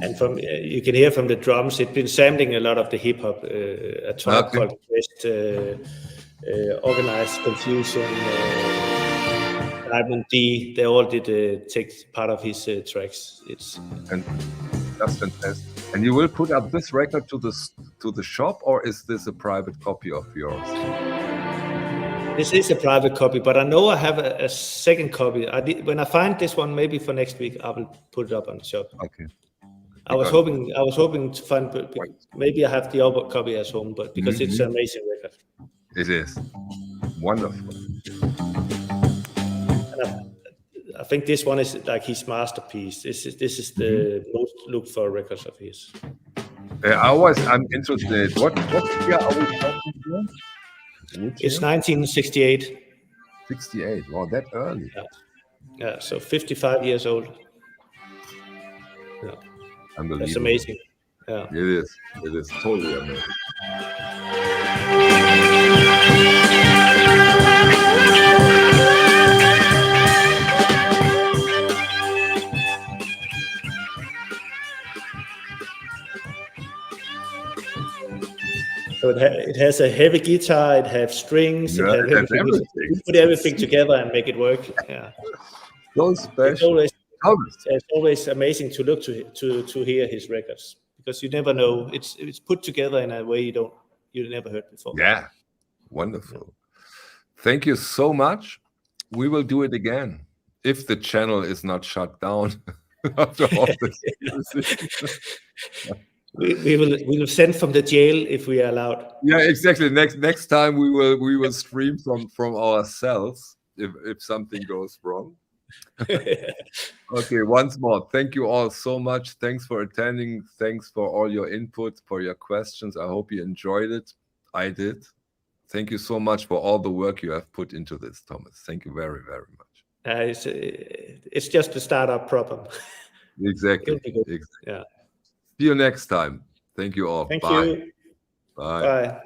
And from you can hear from the drums, it's been sampling a lot of the hip hop. A Tribe Called Quest, Organized Confusion, Diamond D. They all did take part of his tracks. And that's fantastic. And you will put up this record to the shop, or is this a private copy of yours? This is a private copy, but I know I have a second copy. When I find this one, maybe for next week, I will put it up on the shop. Okay. I was hoping to find, maybe I have the other copy at home, but because it's an amazing record. It is wonderful. And I think this one is like his masterpiece. This is the most looked for records of his. I'm interested. What year are we talking about? It's 1968. 68. Wow, that early. Yeah, so 55 years old. Yeah. Unbelievable. That's amazing. Yeah. It is. It is totally amazing. So it has a heavy guitar, it has strings, Yeah, it has everything. You put everything together and make it work. Yeah. So special. It's always amazing to look to hear his records, because you never know. It's put together in a way you never heard before. Yeah, wonderful. Thank you so much. We will do it again if the channel is not shut down after all this. We will send from the jail if we are allowed. Yeah, exactly. Next time we will stream from ourselves if something goes wrong. Okay, once more, thank you all so much. Thanks for attending. Thanks for all your input, for your questions. I hope you enjoyed it. I did. Thank you so much for all the work you have put into this, Thomas. Thank you very, very much. It's just a startup problem. Exactly. Yeah. See you next time. Thank you all. Thank Bye. you. Bye. Bye.